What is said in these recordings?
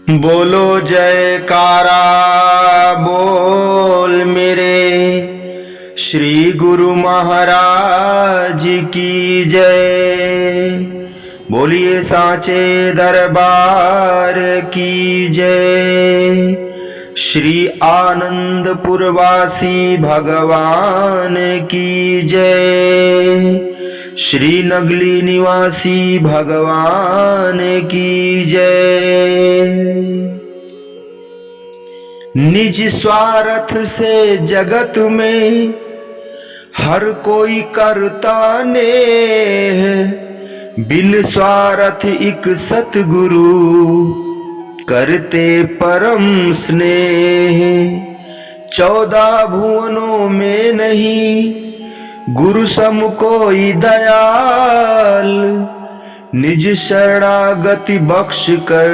बोलो जयकारा बोल मेरे श्री गुरु महाराज की जय। बोलिए सांचे दरबार की जय। श्री आनंदपुरवासी भगवान की जय। श्री नगली निवासी भगवान की जय। निज स्वार्थ से जगत में हर कोई करता नेह, बिन स्वार्थ एक सतगुरु करते परम स्नेह। 14 भुवनों में नहीं गुरु सम कोई दयाल, निज शरणागति बख्श कर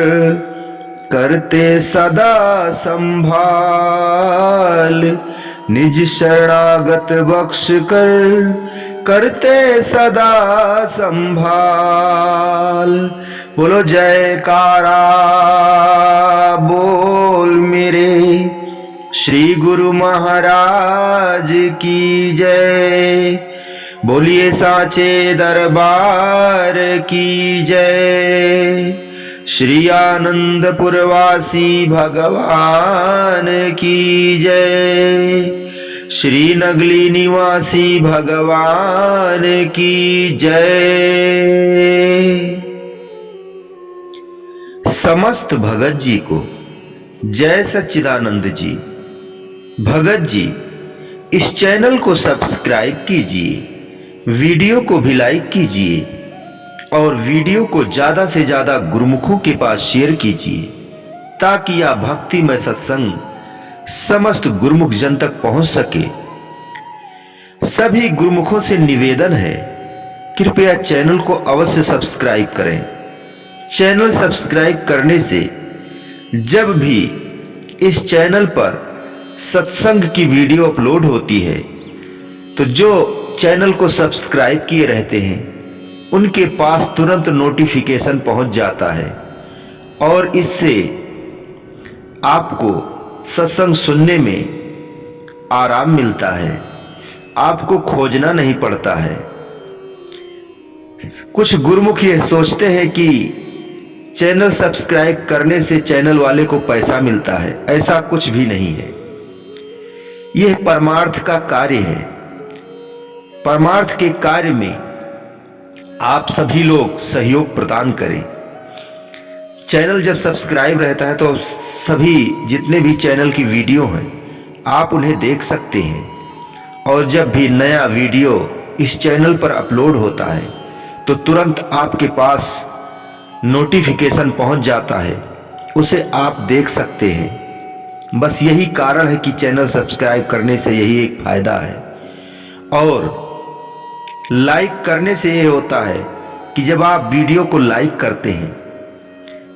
करते सदा संभाल। निज शरणागत बख्श कर करते सदा संभाल। बोलो जयकारा बोल मेरे श्री गुरु महाराज की जय। बोलिए सांचे दरबार की जय। श्री आनंदपुरवासी भगवान की जय। श्री नगली निवासी भगवान की जय। समस्त भगत जी को जय सच्चिदानंद जी। भगत जी इस चैनल को सब्सक्राइब कीजिए, वीडियो को भी लाइक कीजिए और वीडियो को ज्यादा से ज्यादा गुरुमुखों के पास शेयर कीजिए, ताकि यह भक्तिमय सत्संग समस्त गुरुमुख जन तक पहुंच सके। सभी गुरुमुखों से निवेदन है, कृपया चैनल को अवश्य सब्सक्राइब करें। चैनल सब्सक्राइब करने से जब भी इस चैनल पर सत्संग की वीडियो अपलोड होती है तो जो चैनल को सब्सक्राइब किए रहते हैं उनके पास तुरंत नोटिफिकेशन पहुंच जाता है और इससे आपको सत्संग सुनने में आराम मिलता है, आपको खोजना नहीं पड़ता है। कुछ गुरुमुख ये सोचते हैं कि चैनल सब्सक्राइब करने से चैनल वाले को पैसा मिलता है, ऐसा कुछ भी नहीं है। यह परमार्थ का कार्य है। परमार्थ के कार्य में आप सभी लोग सहयोग प्रदान करें। चैनल जब सब्सक्राइब रहता है तो सभी जितने भी चैनल की वीडियो हैं आप उन्हें देख सकते हैं, और जब भी नया वीडियो इस चैनल पर अपलोड होता है तो तुरंत आपके पास नोटिफिकेशन पहुंच जाता है, उसे आप देख सकते हैं। बस यही कारण है कि चैनल सब्सक्राइब करने से यही एक फायदा है। और लाइक करने से यह होता है कि जब आप वीडियो को लाइक करते हैं,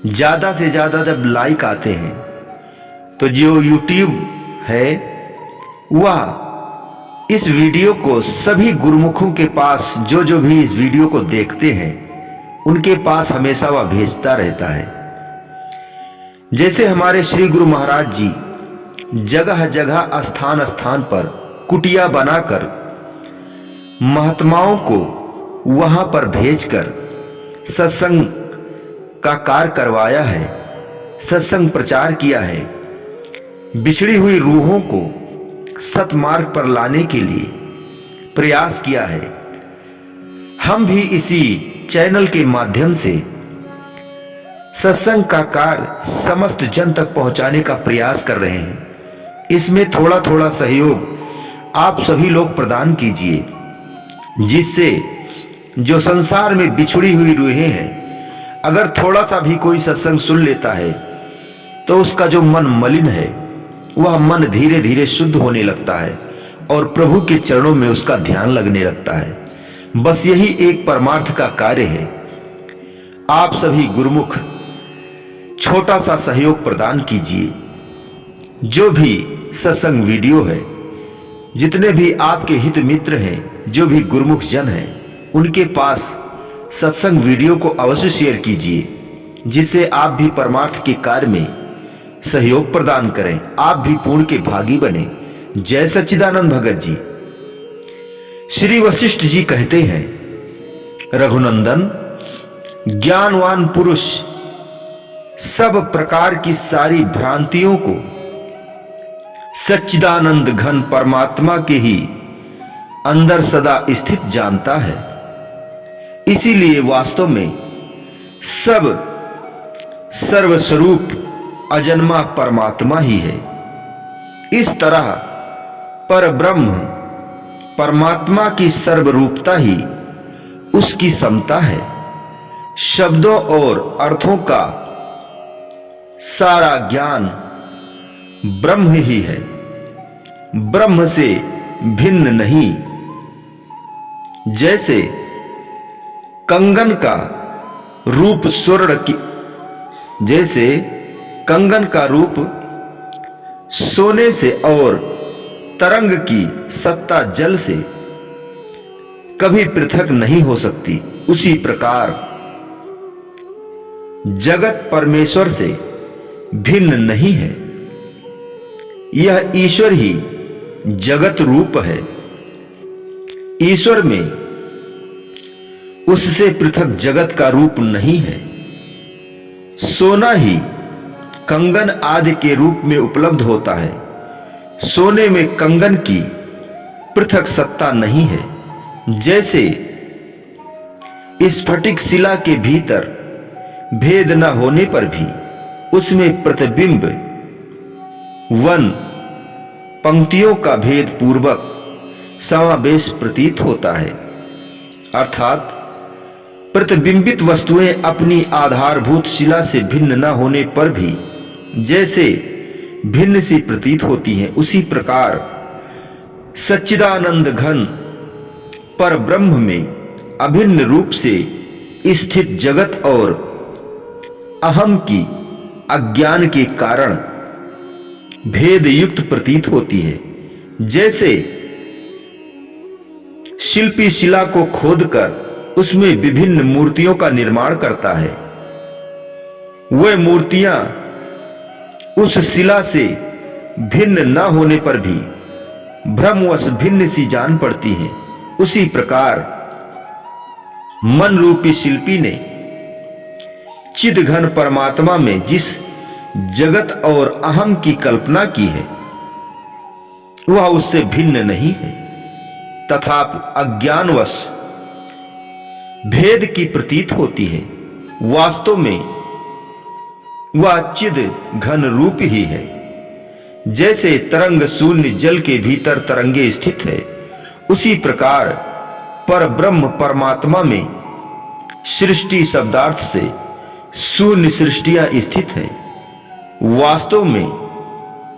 ज्यादा से ज्यादा जब लाइक आते हैं तो जो यूट्यूब है वह इस वीडियो को सभी गुरुमुखों के पास जो भी इस वीडियो को देखते हैं उनके पास हमेशा वह भेजता रहता है। जैसे हमारे श्री गुरु महाराज जी जगह जगह स्थान स्थान पर कुटिया बनाकर महात्माओं को वहां पर भेजकर सत्संग का कार्य करवाया है, सत्संग प्रचार किया है, बिछड़ी हुई रूहों को सतमार्ग पर लाने के लिए प्रयास किया है। हम भी इसी चैनल के माध्यम से सत्संग का कार्य समस्त जन तक पहुंचाने का प्रयास कर रहे हैं। इसमें थोड़ा थोड़ा सहयोग आप सभी लोग प्रदान कीजिए, जिससे जो संसार में बिछड़ी हुई रूहें हैं, अगर थोड़ा सा भी कोई सत्संग सुन लेता है तो उसका जो मन मलिन है वह मन धीरे धीरे शुद्ध होने लगता है और प्रभु के चरणों में उसका ध्यान लगने लगता है। बस यही एक परमार्थ का कार्य है। आप सभी गुरुमुख छोटा सा सहयोग प्रदान कीजिए। जो भी सत्संग वीडियो है, जितने भी आपके हित मित्र हैं, जो भी गुरुमुख जन हैं, उनके पास सत्संग वीडियो को अवश्य शेयर कीजिए, जिससे आप भी परमार्थ के कार्य में सहयोग प्रदान करें, आप भी पुण्य के भागी बने। जय सच्चिदानंद भगत जी। श्री वशिष्ठ जी कहते हैं, रघुनंदन, ज्ञानवान पुरुष सब प्रकार की सारी भ्रांतियों को सच्चिदानंद घन परमात्मा के ही अंदर सदा स्थित जानता है। इसीलिए वास्तव में सब सर्वस्वरूप अजन्मा परमात्मा ही है। इस तरह पर ब्रह्म परमात्मा की सर्वरूपता ही उसकी समता है। शब्दों और अर्थों का सारा ज्ञान ब्रह्म ही है, ब्रह्म से भिन्न नहीं। जैसे कंगन का रूप सोने से और तरंग की सत्ता जल से कभी पृथक नहीं हो सकती, उसी प्रकार जगत परमेश्वर से भिन्न नहीं है। यह ईश्वर ही जगत रूप है। ईश्वर में उससे पृथक जगत का रूप नहीं है। सोना ही कंगन आदि के रूप में उपलब्ध होता है। सोने में कंगन की पृथक सत्ता नहीं है। जैसे स्फटिक शिला के भीतर भेद न होने पर भी उसमें प्रतिबिंब वन पंक्तियों का भेद पूर्वक समावेश प्रतीत होता है। अर्थात प्रतिबिंबित वस्तुएं अपनी आधारभूत शिला से भिन्न न होने पर भी जैसे भिन्न सी प्रतीत होती हैं, उसी प्रकार सच्चिदानंद घन पर ब्रह्म में अभिन्न रूप से स्थित जगत और अहम की अज्ञान के कारण भेद युक्त प्रतीत होती है। जैसे शिल्पी शिला को खोदकर उसमें विभिन्न मूर्तियों का निर्माण करता है, वह मूर्तियां उस शिला से भिन्न न होने पर भी भ्रमवश भिन्न सी जान पड़ती हैं। उसी प्रकार मन रूपी शिल्पी ने चिद घन परमात्मा में जिस जगत और अहम की कल्पना की है वह उससे भिन्न नहीं है, तथापि अज्ञानवश भेद की प्रतीत होती है। वास्तव में वह चिद घन रूप ही है। जैसे तरंग शून्य जल के भीतर तरंगे स्थित है, उसी प्रकार पर ब्रह्म परमात्मा में सृष्टि शब्दार्थ से शून्य सृष्टियां स्थित हैं। वास्तव में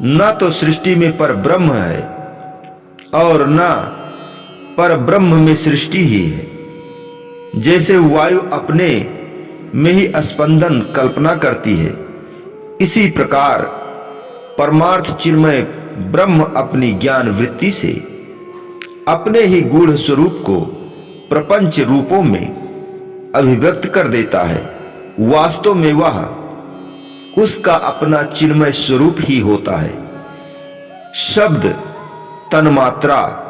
न तो सृष्टि में पर ब्रह्म है और न पर ब्रह्म में सृष्टि ही है। जैसे वायु अपने में ही स्पंदन कल्पना करती है, इसी प्रकार परमार्थ चिन्मय ब्रह्म अपनी ज्ञान वृत्ति से अपने ही गूढ़ स्वरूप को प्रपंच रूपों में अभिव्यक्त कर देता है। वास्तव में वह उसका अपना चिन्मय स्वरूप ही होता है। शब्द तन्मात्रा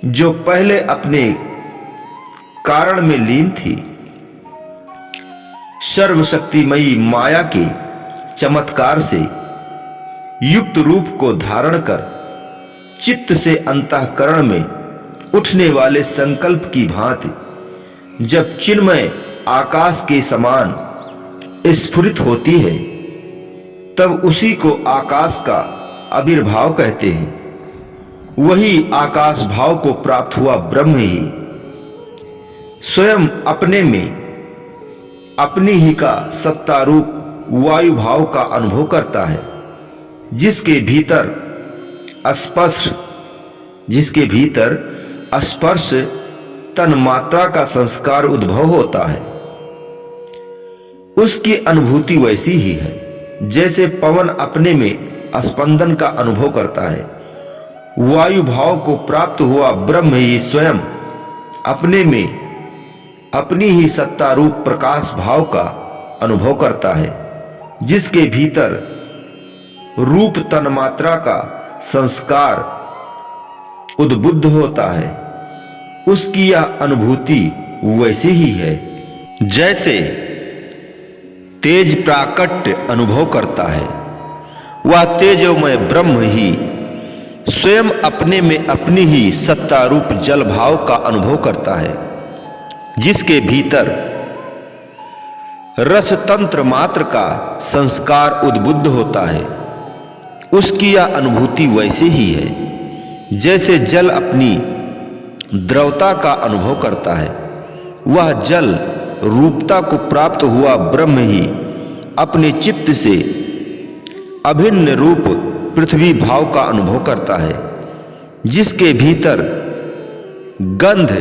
जो पहले अपने कारण में लीन थी, सर्वशक्तिमयी माया के चमत्कार से युक्त रूप को धारण कर चित्त से अंतःकरण में उठने वाले संकल्प की भांति जब चिन्मय आकाश के समान स्फुरित होती है, तब उसी को आकाश का आविर्भाव कहते हैं। वही आकाश भाव को प्राप्त हुआ ब्रह्म ही स्वयं अपने में अपनी ही का सत्तारूप वायु भाव का अनुभव करता है, जिसके भीतर स्पर्श तन मात्रा का संस्कार उद्भव होता है। उसकी अनुभूति वैसी ही है जैसे पवन अपने में स्पंदन का अनुभव करता है। वायु भाव को प्राप्त हुआ ब्रह्म ही स्वयं अपने में अपनी ही सत्ता रूप प्रकाश भाव का अनुभव करता है, जिसके भीतर रूप तन्मात्रा का संस्कार उद्बुद्ध होता है, उसकी यह अनुभूति वैसी ही है जैसे तेज प्राकट्य अनुभव करता है। वह तेजोमय ब्रह्म ही स्वयं अपने में अपनी ही सत्तारूप जल भाव का अनुभव करता है, जिसके भीतर रस तंत्र मात्र का संस्कार उद्बुद्ध होता है। उसकी यह अनुभूति वैसे ही है जैसे जल अपनी द्रवता का अनुभव करता है। वह जल रूपता को प्राप्त हुआ ब्रह्म ही अपने चित्त से अभिन्न रूप पृथ्वी भाव का अनुभव करता है, जिसके भीतर गंध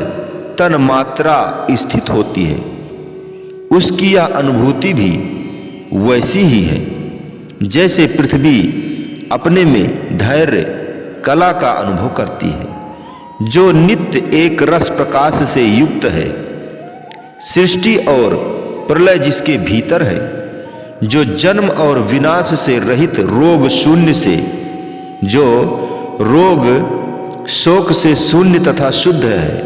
तन मात्रा स्थित होती है। उसकी यह अनुभूति भी वैसी ही है जैसे पृथ्वी अपने में धैर्य कला का अनुभव करती है, जो नित्य एक रस प्रकाश से युक्त है। सृष्टि और प्रलय जिसके भीतर है, जो जन्म और विनाश से रहित रोग शून्य से, जो रोग शोक से शून्य तथा शुद्ध है,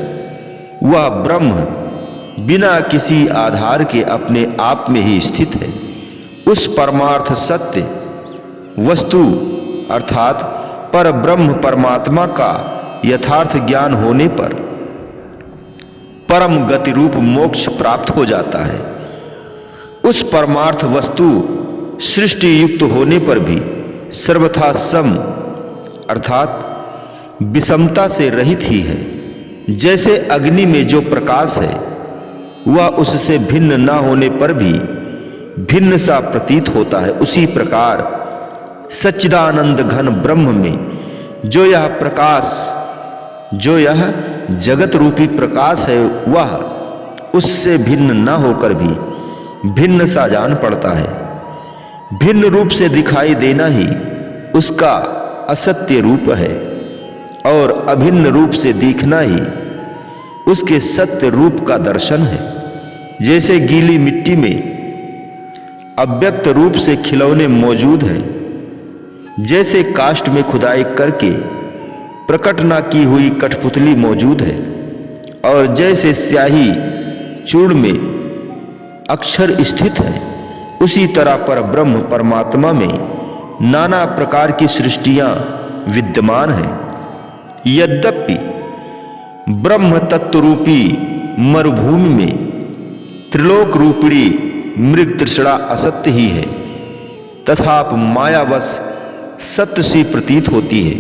वह ब्रह्म बिना किसी आधार के अपने आप में ही स्थित है। उस परमार्थ सत्य वस्तु अर्थात पर ब्रह्म परमात्मा का यथार्थ ज्ञान होने पर परम गति रूप मोक्ष प्राप्त हो जाता है। उस परमार्थ वस्तु सृष्टि युक्त होने पर भी सर्वथा सम अर्थात विषमता से रहित ही है। जैसे अग्नि में जो प्रकाश है वह उससे भिन्न न होने पर भी भिन्न सा प्रतीत होता है, उसी प्रकार सच्चिदानंद घन ब्रह्म में जो यह प्रकाश, जो यह जगत रूपी प्रकाश है, वह उससे भिन्न न होकर भी भिन्न सा जान पड़ता है। भिन्न रूप से दिखाई देना ही उसका असत्य रूप है और अभिन्न रूप से दिखना ही उसके सत्य रूप का दर्शन है। जैसे गीली मिट्टी में अव्यक्त रूप से खिलौने मौजूद हैं, जैसे काष्ठ में खुदाई करके प्रकट न की हुई कठपुतली मौजूद है, और जैसे स्याही चूर्ण में अक्षर स्थित है, उसी तरह पर ब्रह्म परमात्मा में नाना प्रकार की सृष्टियां विद्यमान हैं। यद्यपि ब्रह्म तत्व रूपी मरुभूमि में त्रिलोक रूपिणी मृग तृष्णा असत्य ही है, तथाप मायावश सत्य सी प्रतीत होती है।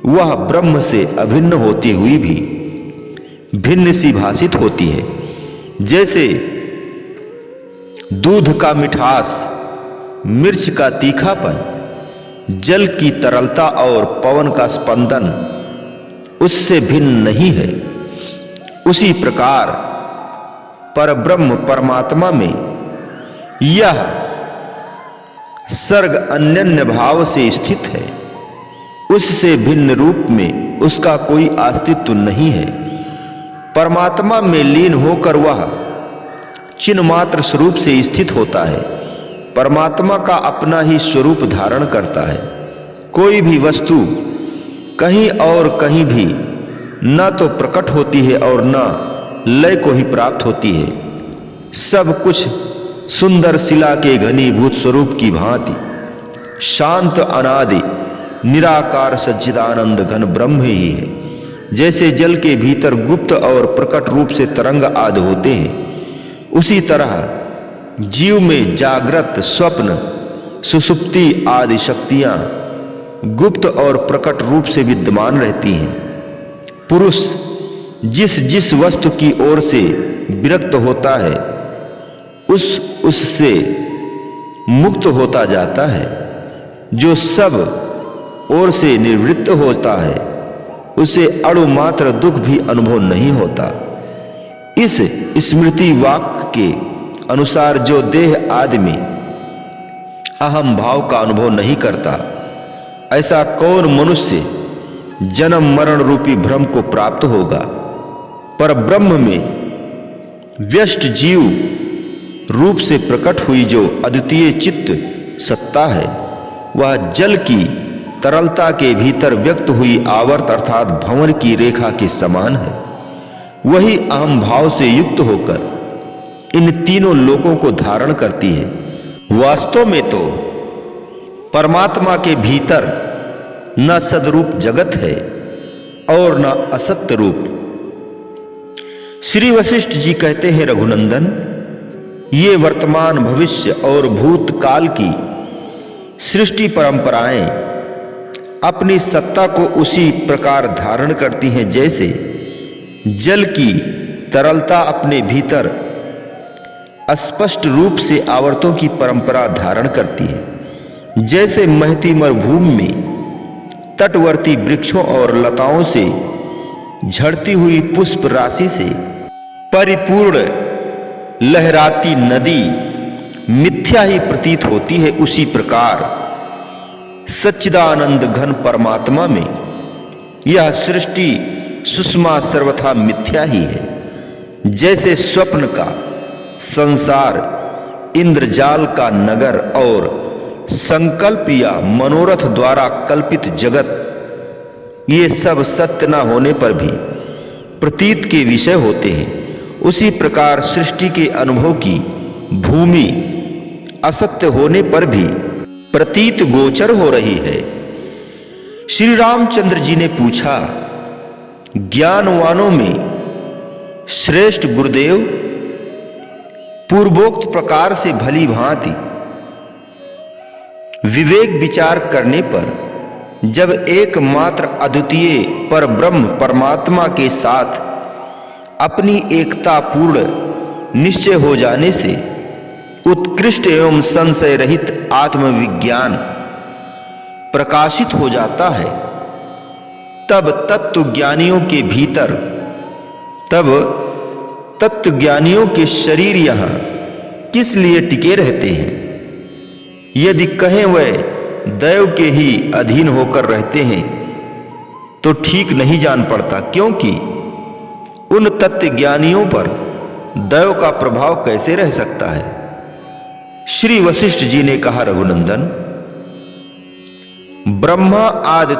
वह ब्रह्म से अभिन्न होती हुई भी भिन्न सी भासित होती है। जैसे दूध का मिठास, मिर्च का तीखापन, जल की तरलता और पवन का स्पंदन उससे भिन्न नहीं है, उसी प्रकार परब्रह्म परमात्मा में यह सर्ग अन्यन्य भाव से स्थित है। उससे भिन्न रूप में उसका कोई अस्तित्व नहीं है। परमात्मा में लीन होकर वह चिन्ह मात्र स्वरूप से स्थित होता है। परमात्मा का अपना ही स्वरूप धारण करता है। कोई भी वस्तु कहीं और कहीं भी न तो प्रकट होती है और न लय को ही प्राप्त होती है। सब कुछ सुंदर शिला के घनीभूत स्वरूप की भांति शांत अनादि निराकार सच्चिदानंद घन ब्रह्म ही है। जैसे जल के भीतर गुप्त और प्रकट रूप से तरंग आदि होते हैं, उसी तरह जीव में जागृत, स्वप्न, सुषुप्ति आदि शक्तियां गुप्त और प्रकट रूप से विद्यमान रहती हैं। पुरुष जिस जिस वस्तु की ओर से विरक्त होता है उससे मुक्त होता जाता है। जो सब ओर से निवृत्त होता है उसे अणु मात्र दुख भी अनुभव नहीं होता। इस स्मृति वाक्य के अनुसार जो देह आदि में अहम भाव का अनुभव नहीं करता, ऐसा कौन मनुष्य जन्म मरण रूपी भ्रम को प्राप्त होगा। पर ब्रह्म में व्यष्ट जीव रूप से प्रकट हुई जो अद्वितीय चित्त सत्ता है, वह जल की तरलता के भीतर व्यक्त हुई आवर्त अर्थात भंवर की रेखा के समान है। वही अहम भाव से युक्त होकर इन तीनों लोकों को धारण करती है। वास्तव में तो परमात्मा के भीतर न सदरूप जगत है और न असत्य रूप। श्री वशिष्ठ जी कहते हैं, रघुनंदन, ये वर्तमान, भविष्य और भूतकाल की सृष्टि परंपराएं अपनी सत्ता को उसी प्रकार धारण करती हैं जैसे जल की तरलता अपने भीतर स्पष्ट रूप से आवर्तों की परंपरा धारण करती है। जैसे महती मरुभूमि में तटवर्ती वृक्षों और लताओं से झड़ती हुई पुष्प राशि से परिपूर्ण लहराती नदी मिथ्या ही प्रतीत होती है, उसी प्रकार सच्चिदानंद घन परमात्मा में यह सृष्टि सुषमा सर्वथा मिथ्या ही है। जैसे स्वप्न का संसार, इंद्रजाल का नगर और संकल्प या मनोरथ द्वारा कल्पित जगत, ये सब सत्य न होने पर भी प्रतीत के विषय होते हैं, उसी प्रकार सृष्टि के अनुभव की भूमि असत्य होने पर भी प्रतीत गोचर हो रही है। श्री रामचंद्र जी ने पूछा, ज्ञानवानों में श्रेष्ठ गुरुदेव, पूर्वोक्त प्रकार से भली भांति विवेक विचार करने पर जब एकमात्र अद्वितीय पर ब्रह्म परमात्मा के साथ अपनी एकता पूर्ण निश्चय हो जाने से उत्कृष्ट एवं संशय रहित आत्मविज्ञान प्रकाशित हो जाता है, तब तत्वज्ञानियों के शरीर यहां किस लिए टिके रहते हैं? यदि कहें वह दैव के ही अधीन होकर रहते हैं तो ठीक नहीं जान पड़ता, क्योंकि उन तत्वज्ञानियों पर दैव का प्रभाव कैसे रह सकता है? श्री वशिष्ठ जी ने कहा, रघुनंदन, ब्रह्मा आदि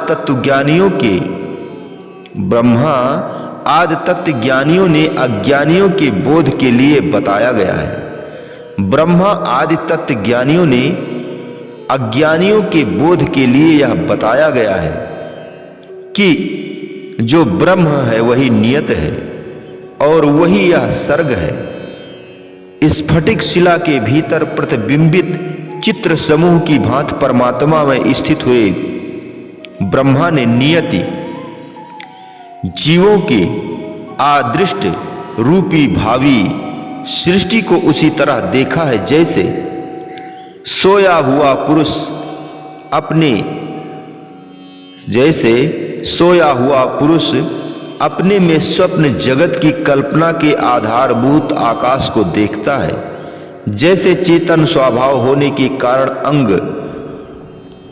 तत्वज्ञानियों ने अज्ञानियों के बोध के लिए बताया गया है। ब्रह्मा आदि तत्वज्ञानियों ने अज्ञानियों के बोध के लिए यह बताया गया है कि जो ब्रह्म है वही नियत है और वही यह सर्ग है। स्फटिक शिला के भीतर प्रतिबिंबित चित्र समूह की भांति परमात्मा में स्थित हुए ब्रह्मा ने नियति जीवों के आदृष्ट रूपी भावी सृष्टि को उसी तरह देखा है जैसे सोया हुआ पुरुष अपने में स्वप्न जगत की कल्पना के आधारभूत आकाश को देखता है। जैसे चेतन स्वभाव होने के कारण अंग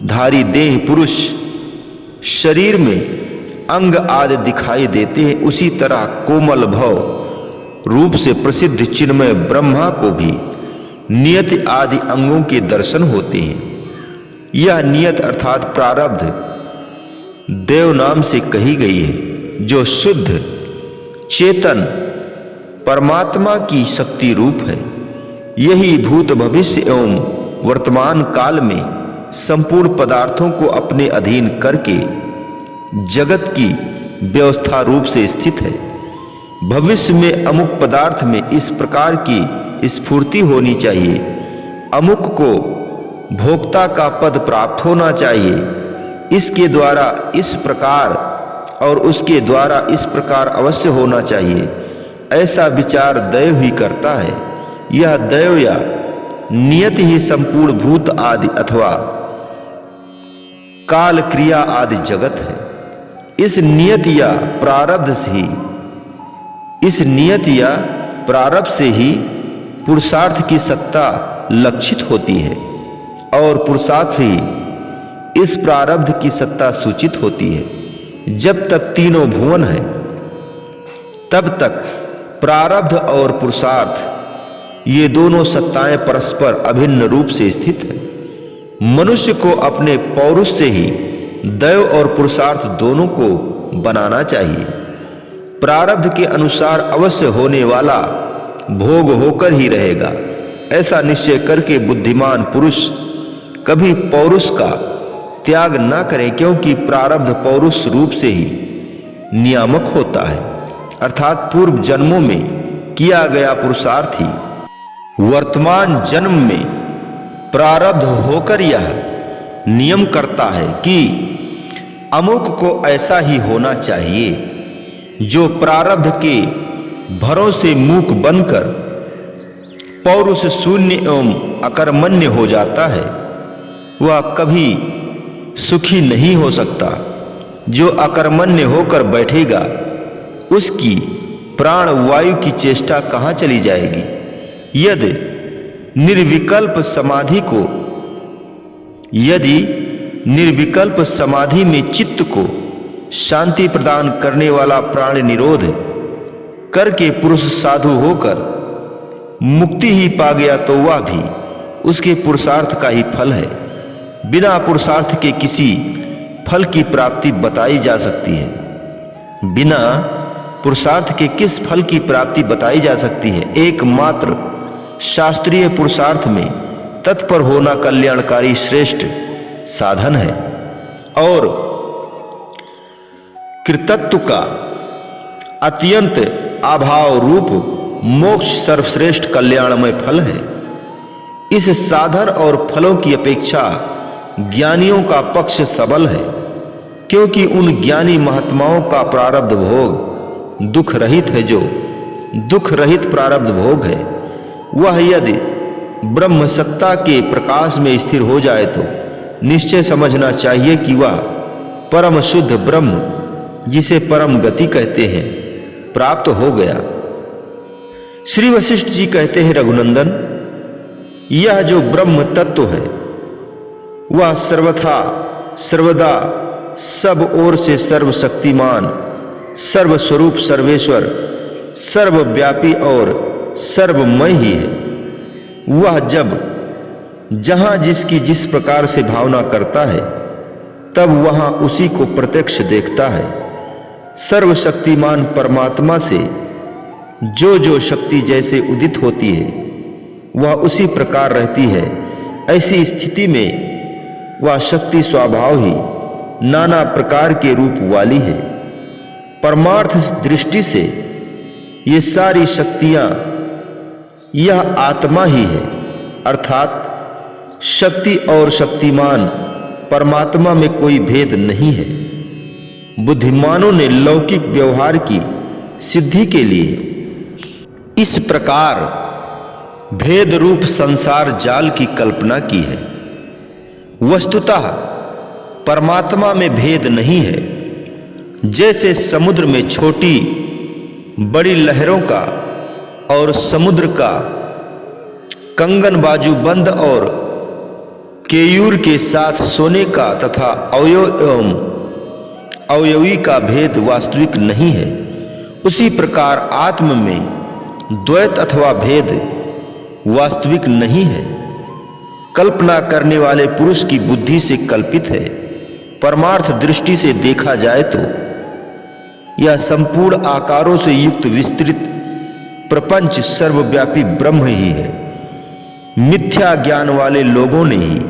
धारी देह पुरुष शरीर में अंग आदि दिखाई देते हैं, उसी तरह कोमल भव रूप से प्रसिद्ध चिन्मय ब्रह्मा को भी नियत आदि अंगों के दर्शन होते हैं। यह नियत अर्थात प्रारब्ध देव नाम से कही गई है, जो शुद्ध चेतन परमात्मा की शक्ति रूप है। यही भूत भविष्य एवं वर्तमान काल में संपूर्ण पदार्थों को अपने अधीन करके जगत की व्यवस्था रूप से स्थित है। भविष्य में अमुक पदार्थ में इस प्रकार की स्फूर्ति होनी चाहिए, अमुक को भोक्ता का पद प्राप्त होना चाहिए, इसके द्वारा इस प्रकार और उसके द्वारा इस प्रकार अवश्य होना चाहिए। ऐसा विचार दैव ही करता है। यह दैव या नियत ही संपूर्ण भूत आदि अथवा काल क्रिया आदि जगत है। इस नियत या प्रारब्ध से ही पुरुषार्थ की सत्ता लक्षित होती है और पुरुषार्थ से ही इस प्रारब्ध की सत्ता सूचित होती है। जब तक तीनों भुवन है तब तक प्रारब्ध और पुरुषार्थ ये दोनों सत्ताएं परस्पर अभिन्न रूप से स्थित है। मनुष्य को अपने पौरुष से ही दैव और पुरुषार्थ दोनों को बनाना चाहिए। प्रारब्ध के अनुसार अवश्य होने वाला भोग होकर ही रहेगा, ऐसा निश्चय करके बुद्धिमान पुरुष कभी पौरुष का त्याग न करें, क्योंकि प्रारब्ध पौरुष रूप से ही नियामक होता है, अर्थात पूर्व जन्मों में किया गया पुरुषार्थ ही वर्तमान जन्म में प्रारब्ध होकर यह नियम करता है कि अमुक को ऐसा ही होना चाहिए। जो प्रारब्ध के भरों से मूक बनकर पौरुष शून्य एवं अकर्मण्य हो जाता है, वह कभी सुखी नहीं हो सकता। जो अकर्मण्य होकर बैठेगा, उसकी प्राण वायु की चेष्टा कहाँ चली जाएगी। यदि निर्विकल्प समाधि में चित्त को शांति प्रदान करने वाला प्राण निरोध करके पुरुष साधु होकर मुक्ति ही पा गया, तो वह भी उसके पुरुषार्थ का ही फल है। बिना पुरुषार्थ के किसी फल की प्राप्ति बताई जा सकती है? बिना पुरुषार्थ के किस फल की प्राप्ति बताई जा सकती है? एकमात्र शास्त्रीय पुरुषार्थ में तत्पर होना कल्याणकारी श्रेष्ठ साधन है और कृतत्व का अत्यंत अभाव रूप मोक्ष सर्वश्रेष्ठ कल्याणमय फल है। इस साधन और फलों की अपेक्षा ज्ञानियों का पक्ष सबल है, क्योंकि उन ज्ञानी महात्माओं का प्रारब्ध भोग दुख रहित है। जो दुख रहित प्रारब्ध भोग है, वह यदि ब्रह्म सत्ता के प्रकाश में स्थिर हो जाए तो निश्चय समझना चाहिए कि वह परम शुद्ध ब्रह्म, जिसे परम गति कहते हैं, प्राप्त हो गया। श्री वशिष्ठ जी कहते हैं, रघुनंदन, यह जो ब्रह्म तत्व है वह सर्वथा सर्वदा सब ओर से सर्वशक्तिमान, सर्वस्वरूप, सर्वेश्वर, सर्वव्यापी और सर्वमय ही है। वह जब जहां जिसकी जिस प्रकार से भावना करता है, तब वहां उसी को प्रत्यक्ष देखता है। सर्वशक्तिमान परमात्मा से जो जो शक्ति जैसे उदित होती है, वह उसी प्रकार रहती है। ऐसी स्थिति में वह शक्ति स्वभाव ही नाना प्रकार के रूप वाली है। परमार्थ दृष्टि से ये सारी शक्तियां यह आत्मा ही है, अर्थात शक्ति और शक्तिमान परमात्मा में कोई भेद नहीं है। बुद्धिमानों ने लौकिक व्यवहार की सिद्धि के लिए इस प्रकार भेद रूप संसार जाल की कल्पना की है। वस्तुतः परमात्मा में भेद नहीं है। जैसे समुद्र में छोटी बड़ी लहरों का और समुद्र का कंगन बाजू बंद और केयूर के साथ सोने का तथा अवयव एवं अवयवी का भेद वास्तविक नहीं है, उसी प्रकार आत्म में द्वैत अथवा भेद वास्तविक नहीं है। कल्पना करने वाले पुरुष की बुद्धि से कल्पित है। परमार्थ दृष्टि से देखा जाए तो यह संपूर्ण आकारों से युक्त विस्तृत प्रपंच सर्वव्यापी ब्रह्म ही है। मिथ्या ज्ञान वाले लोगों ने ही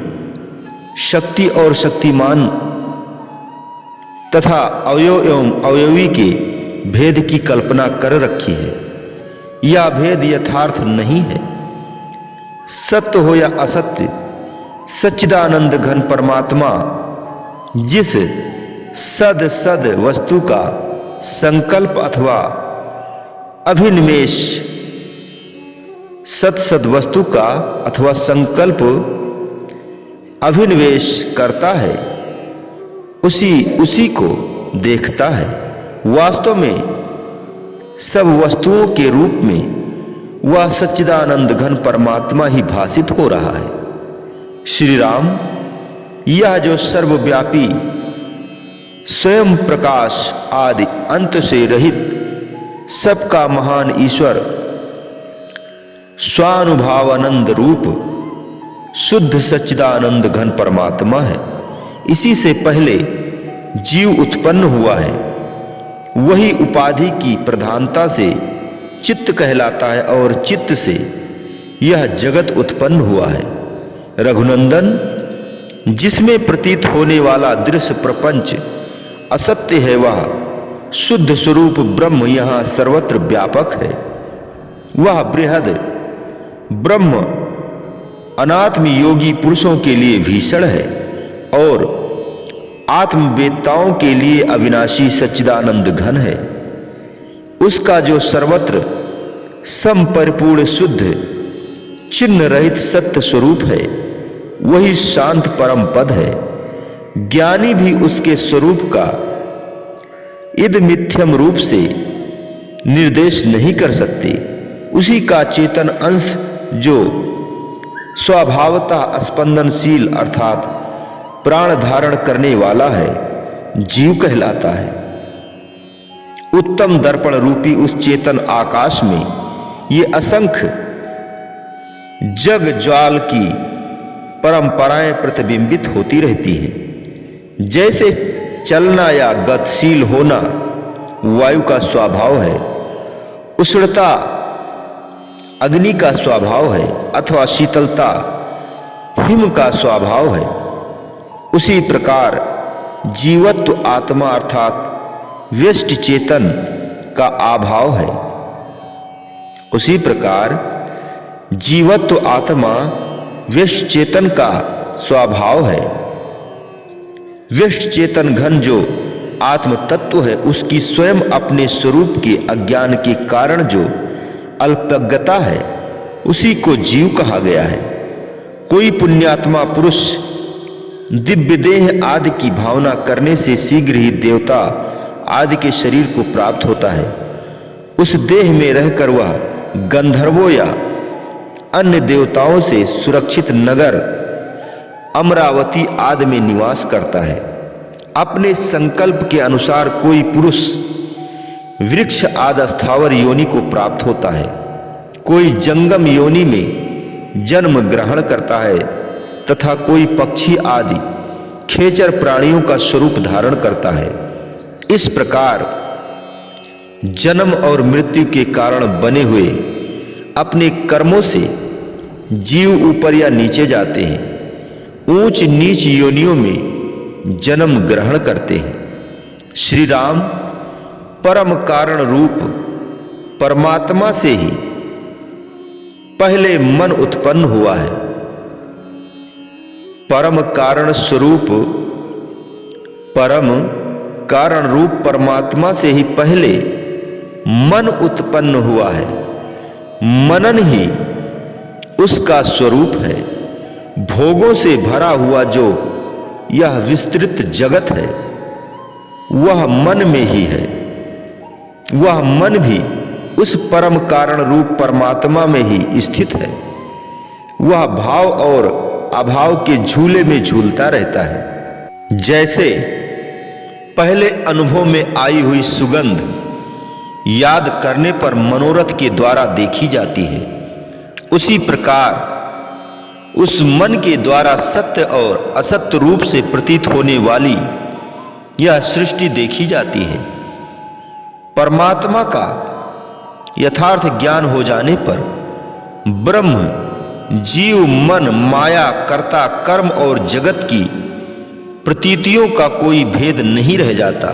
शक्ति और शक्तिमान तथा अवयव एवं अवयवी के भेद की कल्पना कर रखी है। यह भेद यथार्थ नहीं है। सत्य हो या असत्य, सच्चिदानंद घन परमात्मा जिस सद वस्तु का संकल्प अथवा अभिनिवेश सद वस्तु का अथवा संकल्प अभिनिवेश करता है, उसी को देखता है। वास्तव में सब वस्तुओं के रूप में वह सच्चिदानंद घन परमात्मा ही भासित हो रहा है। श्री राम, यह जो सर्वव्यापी स्वयं प्रकाश आदि अंत से रहित सबका महान ईश्वर स्वानुभावानंद रूप शुद्ध सच्चिदानंद घन परमात्मा है। इसी से पहले जीव उत्पन्न हुआ है। वही उपाधि की प्रधानता से चित्त कहलाता है और चित्त से यह जगत उत्पन्न हुआ है। रघुनंदन, जिसमें प्रतीत होने वाला दृश्य प्रपंच असत्य है, वह शुद्ध स्वरूप ब्रह्म यहाँ सर्वत्र व्यापक है। वह बृहद ब्रह्म अनात्म योगी पुरुषों के लिए भीषण है और आत्मवेत्ताओं के लिए अविनाशी सच्चिदानंद घन है। उसका जो सर्वत्र संपरिपूर्ण शुद्ध चिन्ह रहित सत्य स्वरूप है, वही शांत परम पद है। ज्ञानी भी उसके स्वरूप का इद मिथ्यम रूप से निर्देश नहीं कर सकते। उसी का चेतन अंश जो स्वभावतः स्पंदनशील अर्थात प्राण धारण करने वाला है, जीव कहलाता है। उत्तम दर्पण रूपी उस चेतन आकाश में ये असंख्य जग ज्वाल की परंपराएं प्रतिबिंबित होती रहती हैं। जैसे चलना या गतिशील होना वायु का स्वभाव है, उष्णता अग्नि का स्वभाव है अथवा शीतलता हिम का स्वभाव है, उसी प्रकार जीवत्व आत्मा अर्थात व्यष्टि चेतन का अभाव है। उसी प्रकार जीवत्व आत्मा व्यष्टि चेतन का स्वभाव है। व्यष्टि चेतन घन जो आत्म तत्व है, उसकी स्वयं अपने स्वरूप के अज्ञान के कारण जो अल्पज्ञता है, उसी को जीव कहा गया है। कोई पुण्यात्मा पुरुष दिव्य देह आदि की भावना करने से शीघ्र ही देवता आदि के शरीर को प्राप्त होता है। उस देह में रहकर वह गंधर्वों या अन्य देवताओं से सुरक्षित नगर अमरावती आदि में निवास करता है। अपने संकल्प के अनुसार कोई पुरुष वृक्ष आदि स्थावर योनि को प्राप्त होता है, कोई जंगम योनि में जन्म ग्रहण करता है तथा कोई पक्षी आदि खेचर प्राणियों का स्वरूप धारण करता है। इस प्रकार जन्म और मृत्यु के कारण बने हुए अपने कर्मों से जीव ऊपर या नीचे जाते हैं, ऊंच नीच योनियों में जन्म ग्रहण करते हैं। श्री राम परम कारण रूप परमात्मा से ही पहले मन उत्पन्न हुआ है। परम कारण स्वरूप परम कारण रूप परमात्मा से ही पहले मन उत्पन्न हुआ है। मनन ही उसका स्वरूप है। भोगों से भरा हुआ जो यह विस्तृत जगत है, वह मन में ही है। वह मन भी उस परम कारण रूप परमात्मा में ही स्थित है। वह भाव और अभाव के झूले में झूलता रहता है। जैसे पहले अनुभव में आई हुई सुगंध याद करने पर मनोरथ के द्वारा देखी जाती है, उसी प्रकार उस मन के द्वारा सत्य और असत्य रूप से प्रतीत होने वाली यह सृष्टि देखी जाती है। परमात्मा का यथार्थ ज्ञान हो जाने पर ब्रह्म, जीव, मन, माया, कर्ता, कर्म और जगत की प्रतीतियों का कोई भेद नहीं रह जाता।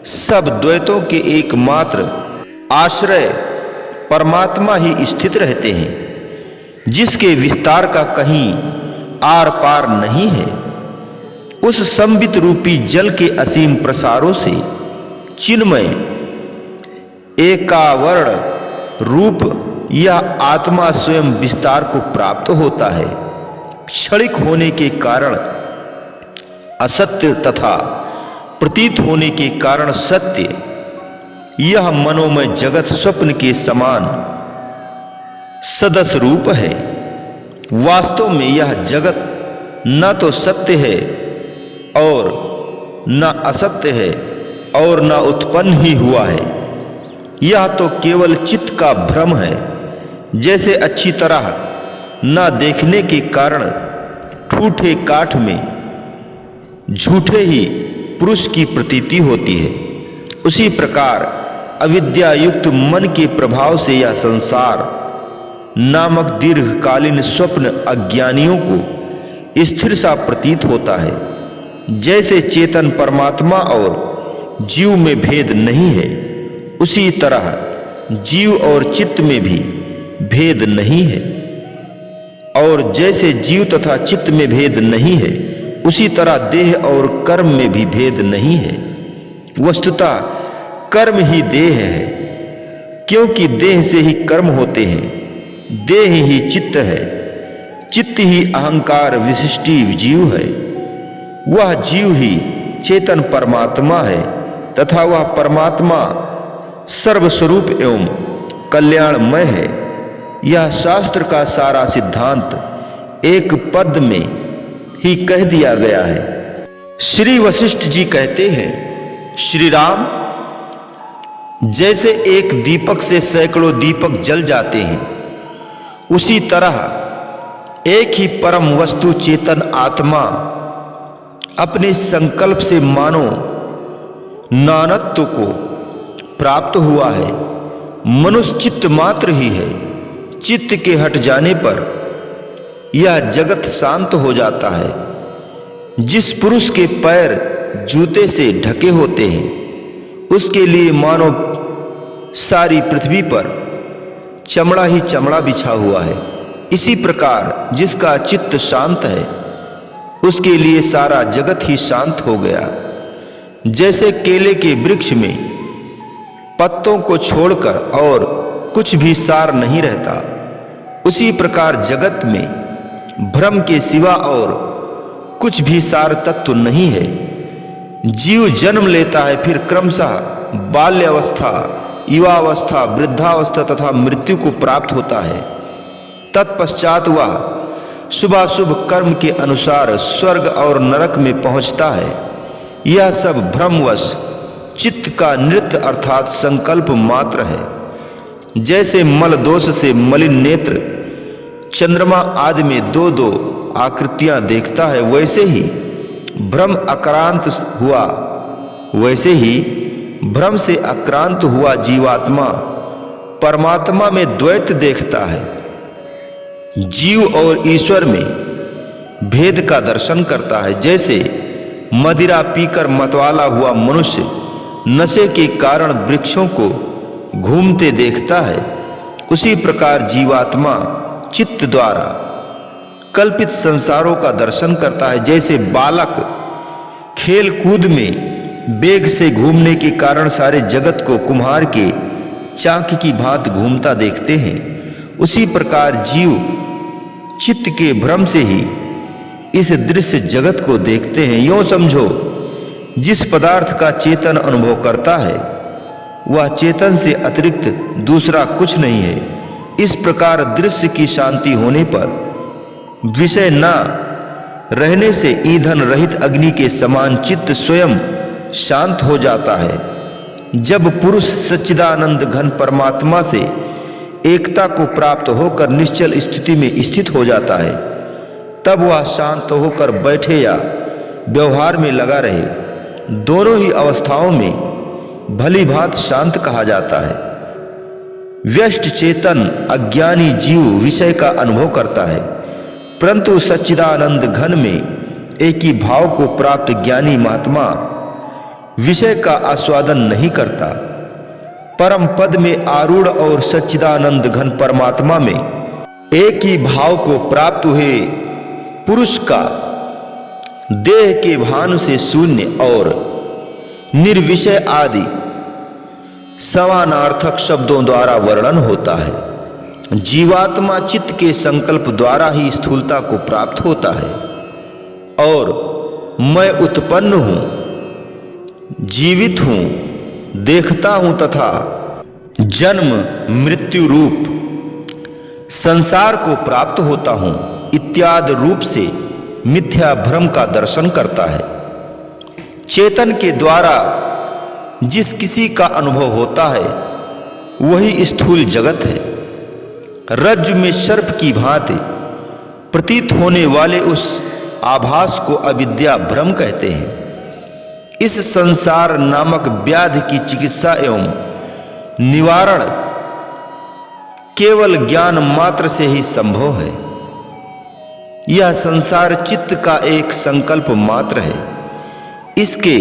सब द्वैतों के एकमात्र आश्रय परमात्मा ही स्थित रहते हैं, जिसके विस्तार का कहीं आर पार नहीं है। उस संबित रूपी जल के असीम प्रसारों से चिन्मय एकावर्ण रूप यह आत्मा स्वयं विस्तार को प्राप्त होता है। क्षणिक होने के कारण असत्य तथा प्रतीत होने के कारण सत्य, यह मनोमय जगत स्वप्न के समान सदस्य रूप है। वास्तव में यह जगत न तो सत्य है और न असत्य है और न उत्पन्न ही हुआ है। यह तो केवल चित्त का भ्रम है। जैसे अच्छी तरह न देखने के कारण ठूठे काठ में झूठे ही पुरुष की प्रतीति होती है, उसी प्रकार अविद्या युक्त मन के प्रभाव से यह संसार नामक दीर्घकालीन स्वप्न अज्ञानियों को स्थिर सा प्रतीत होता है। जैसे चेतन परमात्मा और जीव में भेद नहीं है, उसी तरह जीव और चित्त में भी भेद नहीं है। और जैसे जीव तथा चित्त में भेद नहीं है, उसी तरह देह और कर्म में भी भेद नहीं है। वस्तुतः कर्म ही देह है, क्योंकि देह से ही कर्म होते हैं। देह ही चित्त है, चित्त ही अहंकार विशिष्टि जीव है। वह जीव ही चेतन परमात्मा है तथा वह परमात्मा सर्वस्वरूप एवं कल्याणमय है। यह शास्त्र का सारा सिद्धांत एक पद में ही कह दिया गया है। श्री वशिष्ठ जी कहते हैं, श्री राम, जैसे एक दीपक से सैकड़ों दीपक जल जाते हैं, उसी तरह एक ही परम वस्तु चेतन आत्मा अपने संकल्प से मानो नानत्व को प्राप्त हुआ है। मनुष्य चित्त मात्र ही है। चित्त के हट जाने पर यह जगत शांत हो जाता है। जिस पुरुष के पैर जूते से ढके होते हैं, उसके लिए मानो सारी पृथ्वी पर चमड़ा ही चमड़ा बिछा हुआ है। इसी प्रकार जिसका चित्त शांत है, उसके लिए सारा जगत ही शांत हो गया। जैसे केले के वृक्ष में पत्तों को छोड़कर और कुछ भी सार नहीं रहता, उसी प्रकार जगत में भ्रम के सिवा और कुछ भी सार तत्व नहीं है। जीव जन्म लेता है, फिर क्रमशः बाल्यावस्था, युवावस्था, वृद्धावस्था तथा मृत्यु को प्राप्त होता है। तत्पश्चात वह शुभाशुभ कर्म के अनुसार स्वर्ग और नरक में पहुंचता है। यह सब भ्रमवश चित्त का नृत्य अर्थात संकल्प मात्र है। जैसे मल दोष से मलिन नेत्र चंद्रमा आदि में दो दो आकृतियां देखता है, वैसे ही भ्रम आक्रांत हुआ, वैसे ही भ्रम से आक्रांत हुआ जीवात्मा परमात्मा में द्वैत देखता है। जीव और ईश्वर में भेद का दर्शन करता है। जैसे मदिरा पीकर मतवाला हुआ मनुष्य नशे के कारण वृक्षों को घूमते देखता है, उसी प्रकार जीवात्मा चित्त द्वारा कल्पित संसारों का दर्शन करता है। जैसे बालक खेल कूद में वेग से घूमने के कारण सारे जगत को कुम्हार के चाक की भांति घूमता देखते हैं, उसी प्रकार जीव चित्त के भ्रम से ही इस दृश्य जगत को देखते हैं। यूं समझो, जिस पदार्थ का चेतन अनुभव करता है, वह चेतन से अतिरिक्त दूसरा कुछ नहीं है। इस प्रकार दृश्य की शांति होने पर विषय न रहने से ईंधन रहित अग्नि के समान चित्त स्वयं शांत हो जाता है। जब पुरुष सच्चिदानंद घन परमात्मा से एकता को प्राप्त होकर निश्चल स्थिति में स्थित हो जाता है, तब वह शांत होकर बैठे या व्यवहार में लगा रहे, दोनों ही अवस्थाओं में भली भांत शांत कहा जाता है। व्यष्ट चेतन अज्ञानी जीव विषय का अनुभव करता है, परंतु सच्चिदानंद घन में एक ही भाव को प्राप्त ज्ञानी महात्मा विषय का आस्वादन नहीं करता। परम पद में आरूढ़ और सच्चिदानंद घन परमात्मा में एक ही भाव को प्राप्त हुए पुरुष का देह के भान से शून्य और निर्विषय आदि समानार्थक शब्दों द्वारा वर्णन होता है। जीवात्मा चित्त के संकल्प द्वारा ही स्थूलता को प्राप्त होता है और मैं उत्पन्न हूं, जीवित हूं, देखता हूं तथा जन्म मृत्यु रूप संसार को प्राप्त होता हूं इत्यादि रूप से मिथ्या भ्रम का दर्शन करता है। चेतन के द्वारा जिस किसी का अनुभव होता है, वही स्थूल जगत है। रज्जु में सर्प की भांति प्रतीत होने वाले उस आभास को अविद्या भ्रम कहते हैं। इस संसार नामक व्याधि की चिकित्सा एवं निवारण केवल ज्ञान मात्र से ही संभव है। यह संसार चित्त का एक संकल्प मात्र है। इसके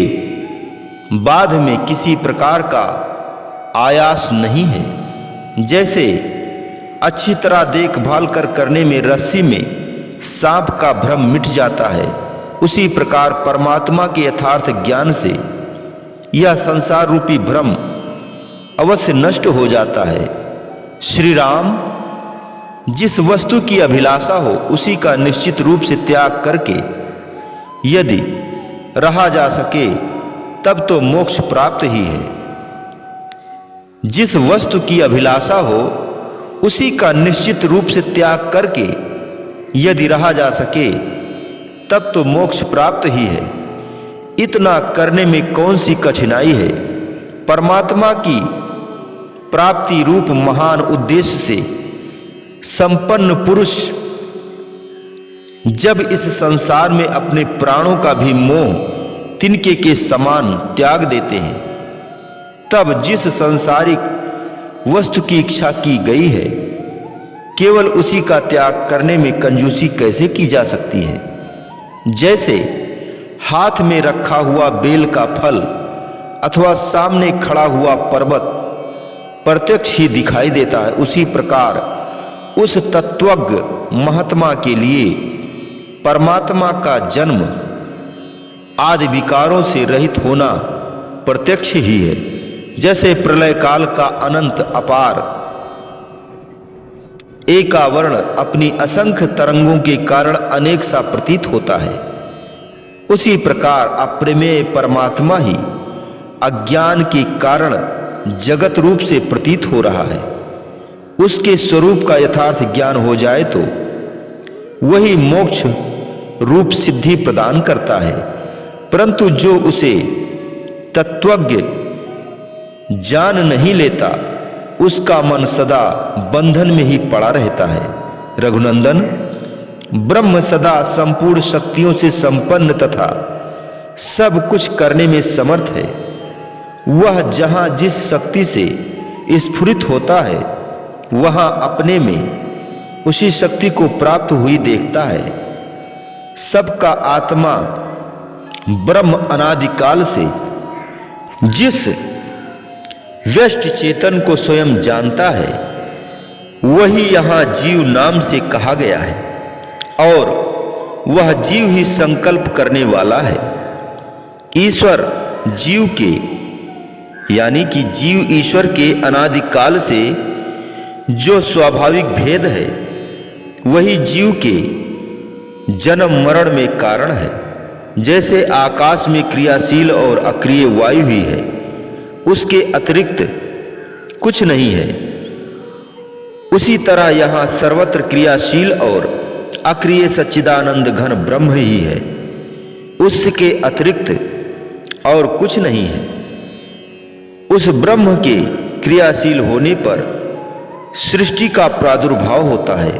बाद में किसी प्रकार का आयास नहीं है। जैसे अच्छी तरह देखभाल करने में रस्सी में सांप का भ्रम मिट जाता है, उसी प्रकार परमात्मा के यथार्थ ज्ञान से यह संसार रूपी भ्रम अवश्य नष्ट हो जाता है। श्री राम जिस वस्तु की अभिलाषा हो उसी का निश्चित रूप से त्याग करके यदि रहा जा सके तब तो मोक्ष प्राप्त ही है। जिस वस्तु की अभिलाषा हो उसी का निश्चित रूप से त्याग करके यदि रहा जा सके तब तो मोक्ष प्राप्त ही है। इतना करने में कौन सी कठिनाई है। परमात्मा की प्राप्ति रूप महान उद्देश्य से संपन्न पुरुष जब इस संसार में अपने प्राणों का भी मोह तिनके के समान त्याग देते हैं, तब जिस सांसारिक वस्तु की इच्छा की गई है केवल उसी का त्याग करने में कंजूसी कैसे की जा सकती है। जैसे हाथ में रखा हुआ बेल का फल अथवा सामने खड़ा हुआ पर्वत प्रत्यक्ष ही दिखाई देता है, उसी प्रकार उस तत्वज्ञ महात्मा के लिए परमात्मा का जन्म आदि विकारों से रहित होना प्रत्यक्ष ही है। जैसे प्रलय काल का अनंत अपार एकावर्ण अपनी असंख्य तरंगों के कारण अनेक सा प्रतीत होता है, उसी प्रकार अप्रमेय परमात्मा ही अज्ञान के कारण जगत रूप से प्रतीत हो रहा है। उसके स्वरूप का यथार्थ ज्ञान हो जाए तो वही मोक्ष रूप सिद्धि प्रदान करता है, परंतु जो उसे तत्वज्ञ जान नहीं लेता उसका मन सदा बंधन में ही पड़ा रहता है। रघुनंदन, ब्रह्म सदा संपूर्ण शक्तियों से संपन्न तथा सब कुछ करने में समर्थ है। वह जहां जिस शक्ति से स्फुरित होता है वहां अपने में उसी शक्ति को प्राप्त हुई देखता है। सबका आत्मा ब्रह्म अनादिकाल से जिस व्यष्ट चेतन को स्वयं जानता है वही यहाँ जीव नाम से कहा गया है, और वह जीव ही संकल्प करने वाला है। ईश्वर जीव के यानी कि जीव ईश्वर के अनादिकाल से जो स्वाभाविक भेद है वही जीव के जन्म मरण में कारण है। जैसे आकाश में क्रियाशील और अक्रिय वायु ही है, उसके अतिरिक्त कुछ नहीं है, उसी तरह यहाँ सर्वत्र क्रियाशील और अक्रिय सच्चिदानंद घन ब्रह्म ही है, उसके अतिरिक्त और कुछ नहीं है। उस ब्रह्म के क्रियाशील होने पर सृष्टि का प्रादुर्भाव होता है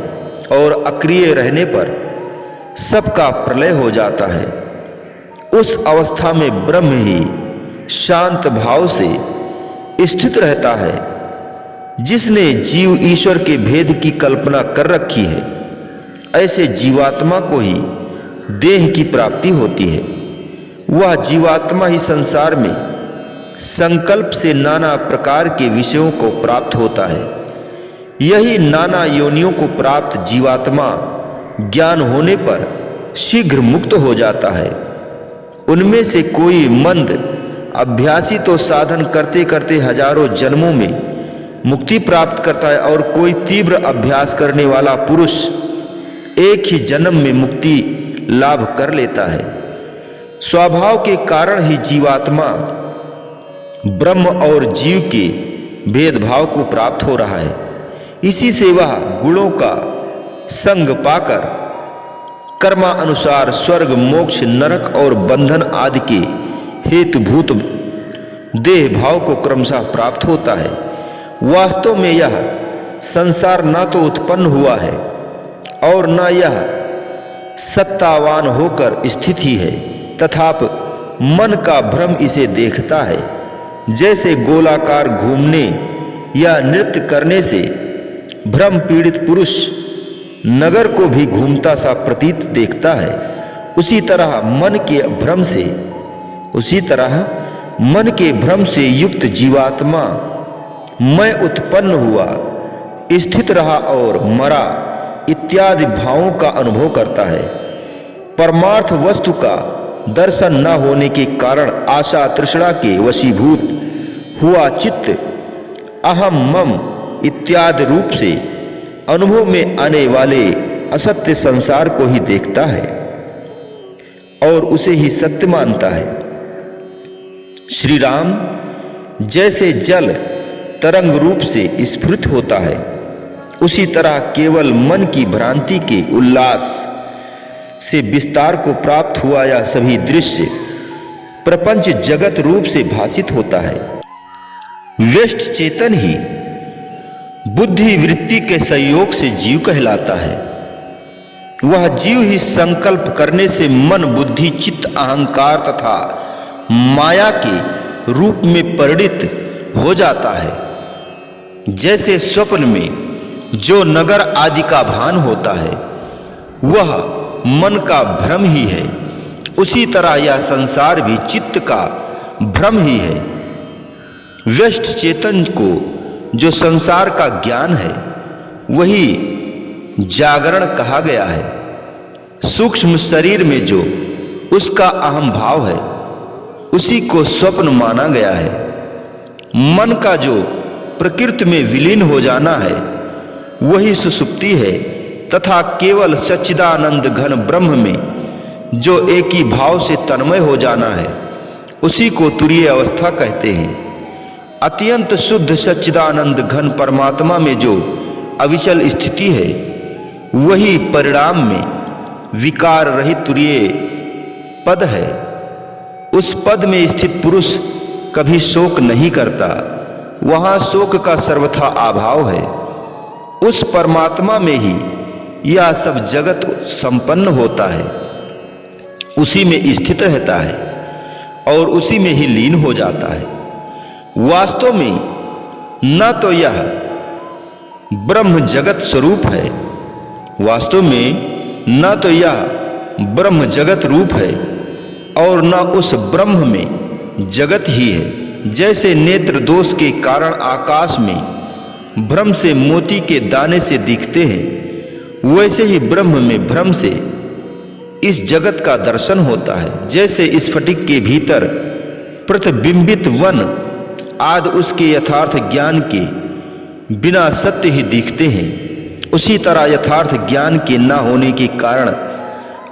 और अक्रिय रहने पर सबका प्रलय हो जाता है। उस अवस्था में ब्रह्म ही शांत भाव से स्थित रहता है। जिसने जीव ईश्वर के भेद की कल्पना कर रखी है ऐसे जीवात्मा को ही देह की प्राप्ति होती है। वह जीवात्मा ही संसार में संकल्प से नाना प्रकार के विषयों को प्राप्त होता है। यही नाना योनियों को प्राप्त जीवात्मा ज्ञान होने पर शीघ्र मुक्त हो जाता है। उनमें से कोई मंद अभ्यासी तो साधन करते करते हजारों जन्मों में मुक्ति प्राप्त करता है, और कोई तीव्र अभ्यास करने वाला पुरुष एक ही जन्म में मुक्ति लाभ कर लेता है। स्वभाव के कारण ही जीवात्मा ब्रह्म और जीव के भेदभाव को प्राप्त हो रहा है। इसी से वह गुणों का संग पाकर कर्मा अनुसार स्वर्ग, मोक्ष, नरक और बंधन आदि के हेतुभूत देह भाव को क्रमशः प्राप्त होता है। वास्तव में यह संसार ना तो उत्पन्न हुआ है और न यह सत्तावान होकर स्थित ही है, तथापि मन का भ्रम इसे देखता है। जैसे गोलाकार घूमने या नृत्य करने से भ्रम पीड़ित पुरुष नगर को भी घूमता सा प्रतीत देखता है, उसी तरह मन के भ्रम से युक्त जीवात्मा मैं उत्पन्न हुआ, स्थित रहा और मरा इत्यादि भावों का अनुभव करता है। परमार्थ वस्तु का दर्शन न होने के कारण आशा तृष्णा के वशीभूत हुआ चित्त अहम मम इत्यादि रूप से अनुभव में आने वाले असत्य संसार को ही देखता है और उसे ही सत्य मानता है। श्री राम, जैसे जल तरंग रूप से स्फुरित होता है, उसी तरह केवल मन की भ्रांति के उल्लास से विस्तार को प्राप्त हुआ यह सभी दृश्य प्रपंच जगत रूप से भासित होता है। व्यष्ट चेतन ही बुद्धि वृत्ति के संयोग से जीव कहलाता है। वह जीव ही संकल्प करने से मन बुद्धि चित्त अहंकार तथा माया के रूप में परिणित हो जाता है। जैसे स्वप्न में जो नगर आदि का भान होता है वह मन का भ्रम ही है, उसी तरह यह संसार भी चित्त का भ्रम ही है। व्यष्ट चेतन को जो संसार का ज्ञान है वही जागरण कहा गया है। सूक्ष्म शरीर में जो उसका अहम भाव है उसी को स्वप्न माना गया है। मन का जो प्रकृति में विलीन हो जाना है वही सुषुप्ति है, तथा केवल सच्चिदानंद घन ब्रह्म में जो एक ही भाव से तन्मय हो जाना है उसी को तुरीय अवस्था कहते हैं। अत्यंत शुद्ध सच्चिदानंद घन परमात्मा में जो अविचल स्थिति है वही परिणाम में विकार रहित तुरीय पद है। उस पद में स्थित पुरुष कभी शोक नहीं करता, वहां शोक का सर्वथा अभाव है। उस परमात्मा में ही यह सब जगत संपन्न होता है, उसी में स्थित रहता है और उसी में ही लीन हो जाता है। वास्तव में न तो यह ब्रह्म जगत स्वरूप है, वास्तव में न तो यह ब्रह्म जगत रूप है और न उस ब्रह्म में जगत ही है। जैसे नेत्र दोष के कारण आकाश में भ्रम से मोती के दाने से दिखते हैं, वैसे ही ब्रह्म में भ्रम से इस जगत का दर्शन होता है। जैसे स्फटिक के भीतर प्रतिबिंबित वन आदि उसके यथार्थ ज्ञान के बिना सत्य ही दिखते हैं, उसी तरह यथार्थ ज्ञान के न होने के कारण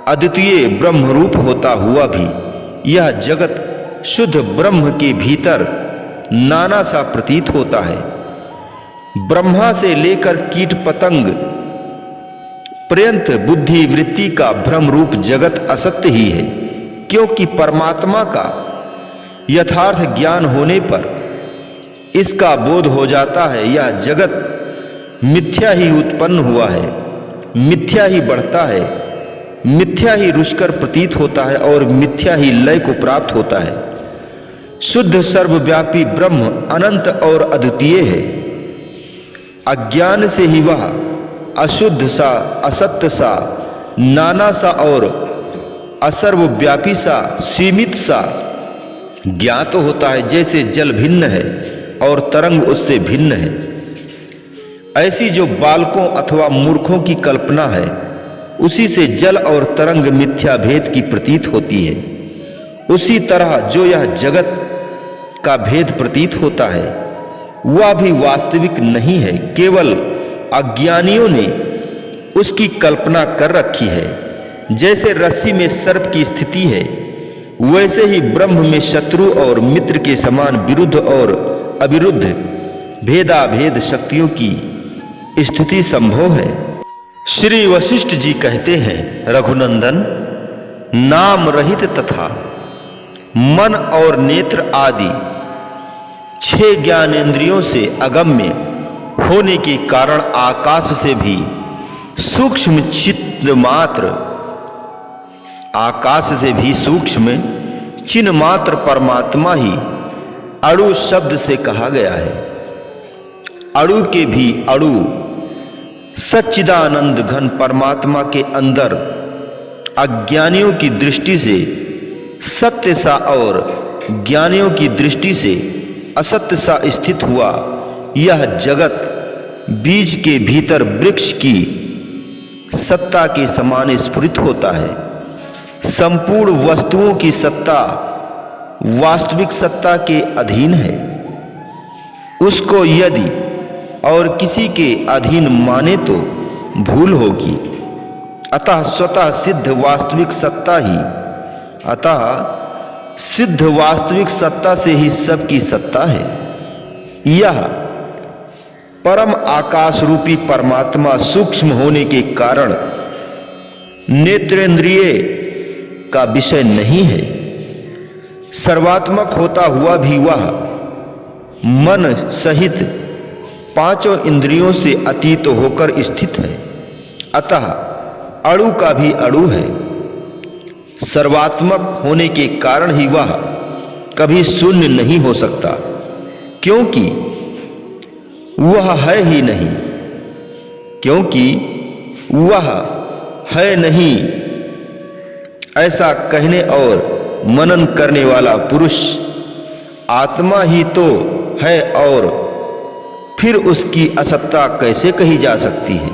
अद्वितीय ब्रह्म रूप होता हुआ भी यह जगत शुद्ध ब्रह्म के भीतर नाना सा प्रतीत होता है। ब्रह्मा से लेकर कीट पतंग पर्यंत बुद्धि वृत्ति का भ्रम रूप जगत असत्य ही है, क्योंकि परमात्मा का यथार्थ ज्ञान होने पर इसका बोध हो जाता है यह जगत मिथ्या ही उत्पन्न हुआ है, मिथ्या ही बढ़ता है, मिथ्या ही रुचकर प्रतीत होता है और मिथ्या ही लय को प्राप्त होता है। शुद्ध सर्वव्यापी ब्रह्म अनंत और अद्वितीय है। अज्ञान से ही वह अशुद्ध सा, असत्य सा, नाना सा और असर्वव्यापी सा, सीमित सा ज्ञात होता है। जैसे जल भिन्न है और तरंग उससे भिन्न है, ऐसी जो बालकों अथवा मूर्खों की कल्पना है उसी से जल और तरंग मिथ्या भेद की प्रतीत होती है, उसी तरह जो यह जगत का भेद प्रतीत होता है वह भी वास्तविक नहीं है, केवल अज्ञानियों ने उसकी कल्पना कर रखी है। जैसे रस्सी में सर्प की स्थिति है वैसे ही ब्रह्म में शत्रु और मित्र के समान विरुद्ध और अविरुद्ध भेदाभेद शक्तियों की स्थिति संभव है। श्री वशिष्ठ जी कहते हैं, रघुनंदन, नाम रहित तथा मन और नेत्र आदि 6 ज्ञानेंद्रियों से अगम्य होने के कारण आकाश से भी सूक्ष्म चित्त मात्र, आकाश से भी सूक्ष्म चिन्ह मात्र परमात्मा ही अणु शब्द से कहा गया है। अणु के भी अणु सच्चिदानंद घन परमात्मा के अंदर अज्ञानियों की दृष्टि से सत्य सा और ज्ञानियों की दृष्टि से असत्य सा स्थित हुआ यह जगत बीज के भीतर वृक्ष की सत्ता के समान स्फुरित होता है। संपूर्ण वस्तुओं की सत्ता वास्तविक सत्ता के अधीन है। उसको यदि और किसी के अधीन माने तो भूल होगी। अतः स्वतः सिद्ध वास्तविक सत्ता ही, अतः सिद्ध वास्तविक सत्ता से ही सबकी सत्ता है। यह परम आकाश रूपी परमात्मा सूक्ष्म होने के कारण नेत्रेंद्रिय का विषय नहीं है। सर्वात्मक होता हुआ भी वह मन सहित पांचों इंद्रियों से अतीत होकर स्थित है। अतः अणु का भी अणु है। सर्वात्मक होने के कारण ही वह कभी शून्य नहीं हो सकता, क्योंकि वह है ही नहीं। क्योंकि वह है नहीं, ऐसा कहने और मनन करने वाला पुरुष आत्मा ही तो है और फिर उसकी असत्ता कैसे कही जा सकती है।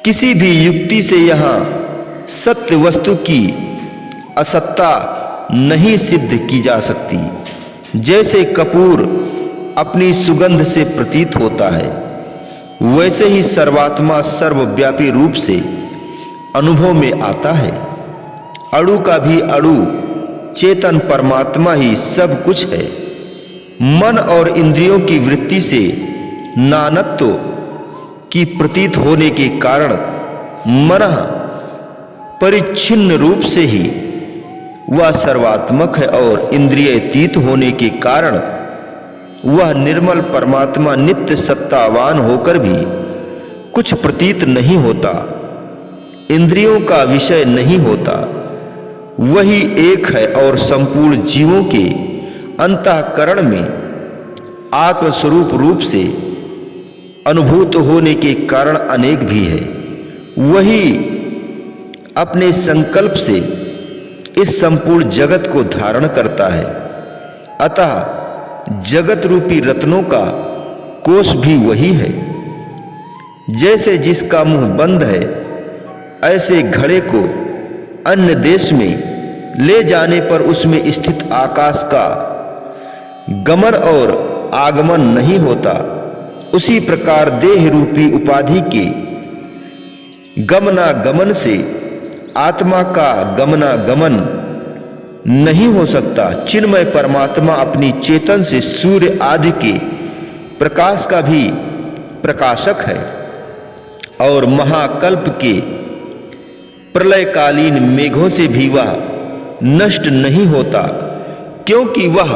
किसी भी युक्ति से यहाँ सत्य वस्तु की असत्ता नहीं सिद्ध की जा सकती। जैसे कपूर अपनी सुगंध से प्रतीत होता है, वैसे ही सर्वात्मा सर्वव्यापी रूप से अनुभव में आता है। अणु का भी अणु चेतन परमात्मा ही सब कुछ है। मन और इंद्रियों की वृत्ति से नानत्व की प्रतीत होने के कारण मन परिच्छिन्न रूप से ही वह सर्वात्मक है और इंद्रियातीत होने के कारण वह निर्मल परमात्मा नित्य सत्तावान होकर भी कुछ प्रतीत नहीं होता, इंद्रियों का विषय नहीं होता। वही एक है और संपूर्ण जीवों के अंतःकरण में आत्मस्वरूप रूप से अनुभूत होने के कारण अनेक भी है। वही अपने संकल्प से इस संपूर्ण जगत को धारण करता है। अतः जगत रूपी रत्नों का कोष भी वही है। जैसे जिसका मुंह बंद है, ऐसे घड़े को अन्य देश में ले जाने पर उसमें स्थित आकाश का गमन और आगमन नहीं होता। उसी प्रकार देह रूपी उपाधि के गमनागमन से आत्मा का गमनागमन नहीं हो सकता। चिन्मय परमात्मा अपनी चेतन से सूर्य आदि के प्रकाश का भी प्रकाशक है और महाकल्प के प्रलयकालीन मेघों से भी वह नष्ट नहीं होता, क्योंकि वह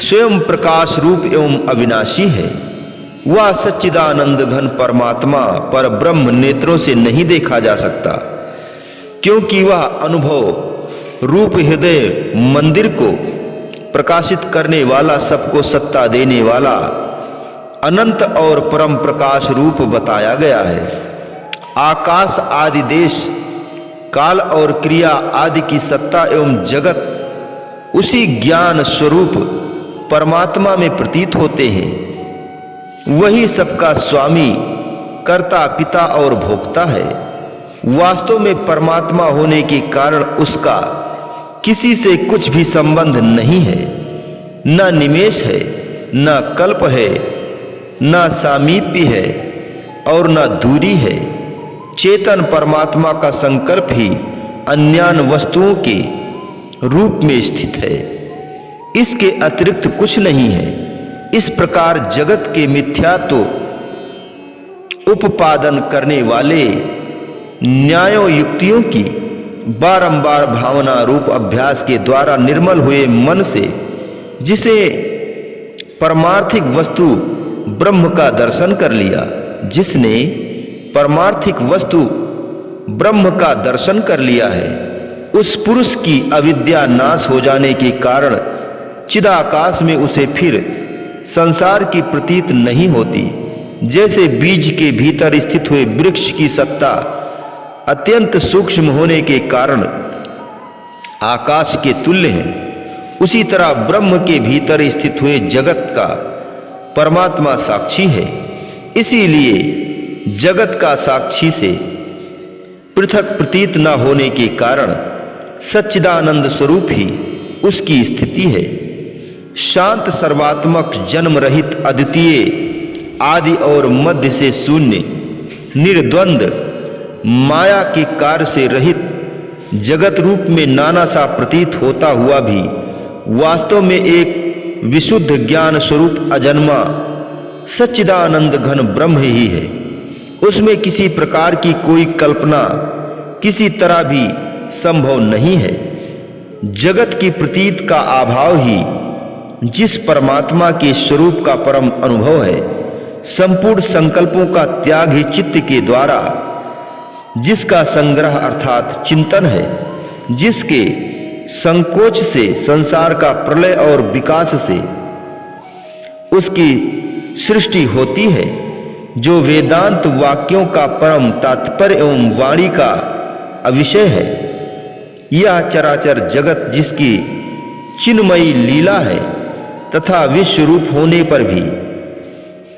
स्वयं प्रकाश रूप एवं अविनाशी है। वह सच्चिदानंद घन परमात्मा पर ब्रह्म नेत्रों से नहीं देखा जा सकता, क्योंकि वह अनुभव रूप हृदय मंदिर को प्रकाशित करने वाला, सबको सत्ता देने वाला अनंत और परम प्रकाश रूप बताया गया है। आकाश आदि देश, काल और क्रिया आदि की सत्ता एवं जगत उसी ज्ञान स्वरूप परमात्मा में प्रतीत होते हैं। वही सबका स्वामी, कर्ता, पिता और भोक्ता है। वास्तव में परमात्मा होने के कारण उसका किसी से कुछ भी संबंध नहीं है, न निमेष है, न कल्प है, न सामीप्य है और न दूरी है। चेतन परमात्मा का संकल्प ही अन्यान वस्तुओं के रूप में स्थित है, इसके अतिरिक्त कुछ नहीं है। इस प्रकार जगत के मिथ्यात्व उपादन करने वाले न्यायों युक्तियों की बारंबार भावना रूप अभ्यास के द्वारा निर्मल हुए मन से जिसे परमार्थिक वस्तु ब्रह्म का दर्शन कर लिया। जिसने परमार्थिक वस्तु ब्रह्म का दर्शन कर लिया है, उस पुरुष की अविद्या नाश हो जाने के कारण चिदाकाश में उसे फिर संसार की प्रतीत नहीं होती। जैसे बीज के भीतर स्थित हुए वृक्ष की सत्ता अत्यंत सूक्ष्म होने के कारण आकाश के तुल्य है, उसी तरह ब्रह्म के भीतर स्थित हुए जगत का परमात्मा साक्षी है। इसीलिए जगत का साक्षी से पृथक प्रतीत न होने के कारण सच्चिदानंद स्वरूप ही उसकी स्थिति है। शांत सर्वात्मक जन्म रहित अद्वितीय आदि और मध्य से शून्य निर्द्वंद माया के कार्य से रहित जगत रूप में नाना सा प्रतीत होता हुआ भी वास्तव में एक विशुद्ध ज्ञान स्वरूप अजन्मा सच्चिदानंद घन ब्रह्म ही है। उसमें किसी प्रकार की कोई कल्पना किसी तरह भी संभव नहीं है। जगत की प्रतीत का अभाव ही जिस परमात्मा के स्वरूप का परम अनुभव है, संपूर्ण संकल्पों का त्याग ही चित्त के द्वारा जिसका संग्रह अर्थात चिंतन है, जिसके संकोच से संसार का प्रलय और विकास से उसकी सृष्टि होती है, जो वेदांत वाक्यों का परम तात्पर्य एवं वाणी का अविषय है। यह चराचर जगत जिसकी चिन्मयी लीला है तथा विश्व रूप होने पर भी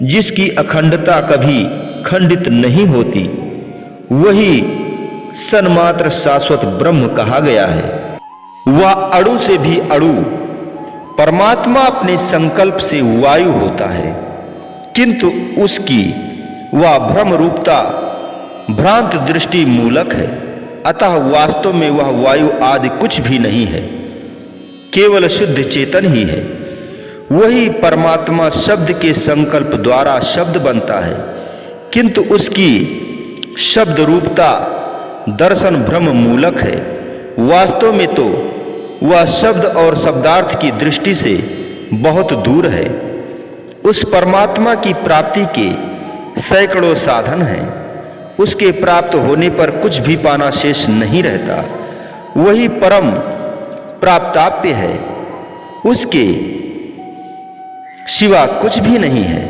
जिसकी अखंडता कभी खंडित नहीं होती, वही सन्मात्र शाश्वत ब्रह्म कहा गया है। वह अणु से भी अणु परमात्मा अपने संकल्प से वायु होता है, किंतु उसकी वह भ्रम रूपता भ्रांत दृष्टि मूलक है। अतः वास्तव में वह वायु आदि कुछ भी नहीं है, केवल शुद्ध चेतन ही है। वही परमात्मा शब्द के संकल्प द्वारा शब्द बनता है, किंतु उसकी शब्द रूपता दर्शन भ्रम मूलक है। वास्तव में तो वह शब्द और शब्दार्थ की दृष्टि से बहुत दूर है। उस परमात्मा की प्राप्ति के सैकड़ों साधन हैं। उसके प्राप्त होने पर कुछ भी पाना शेष नहीं रहता। वही परम प्राप्ताप्य है, उसके सिवा कुछ भी नहीं है।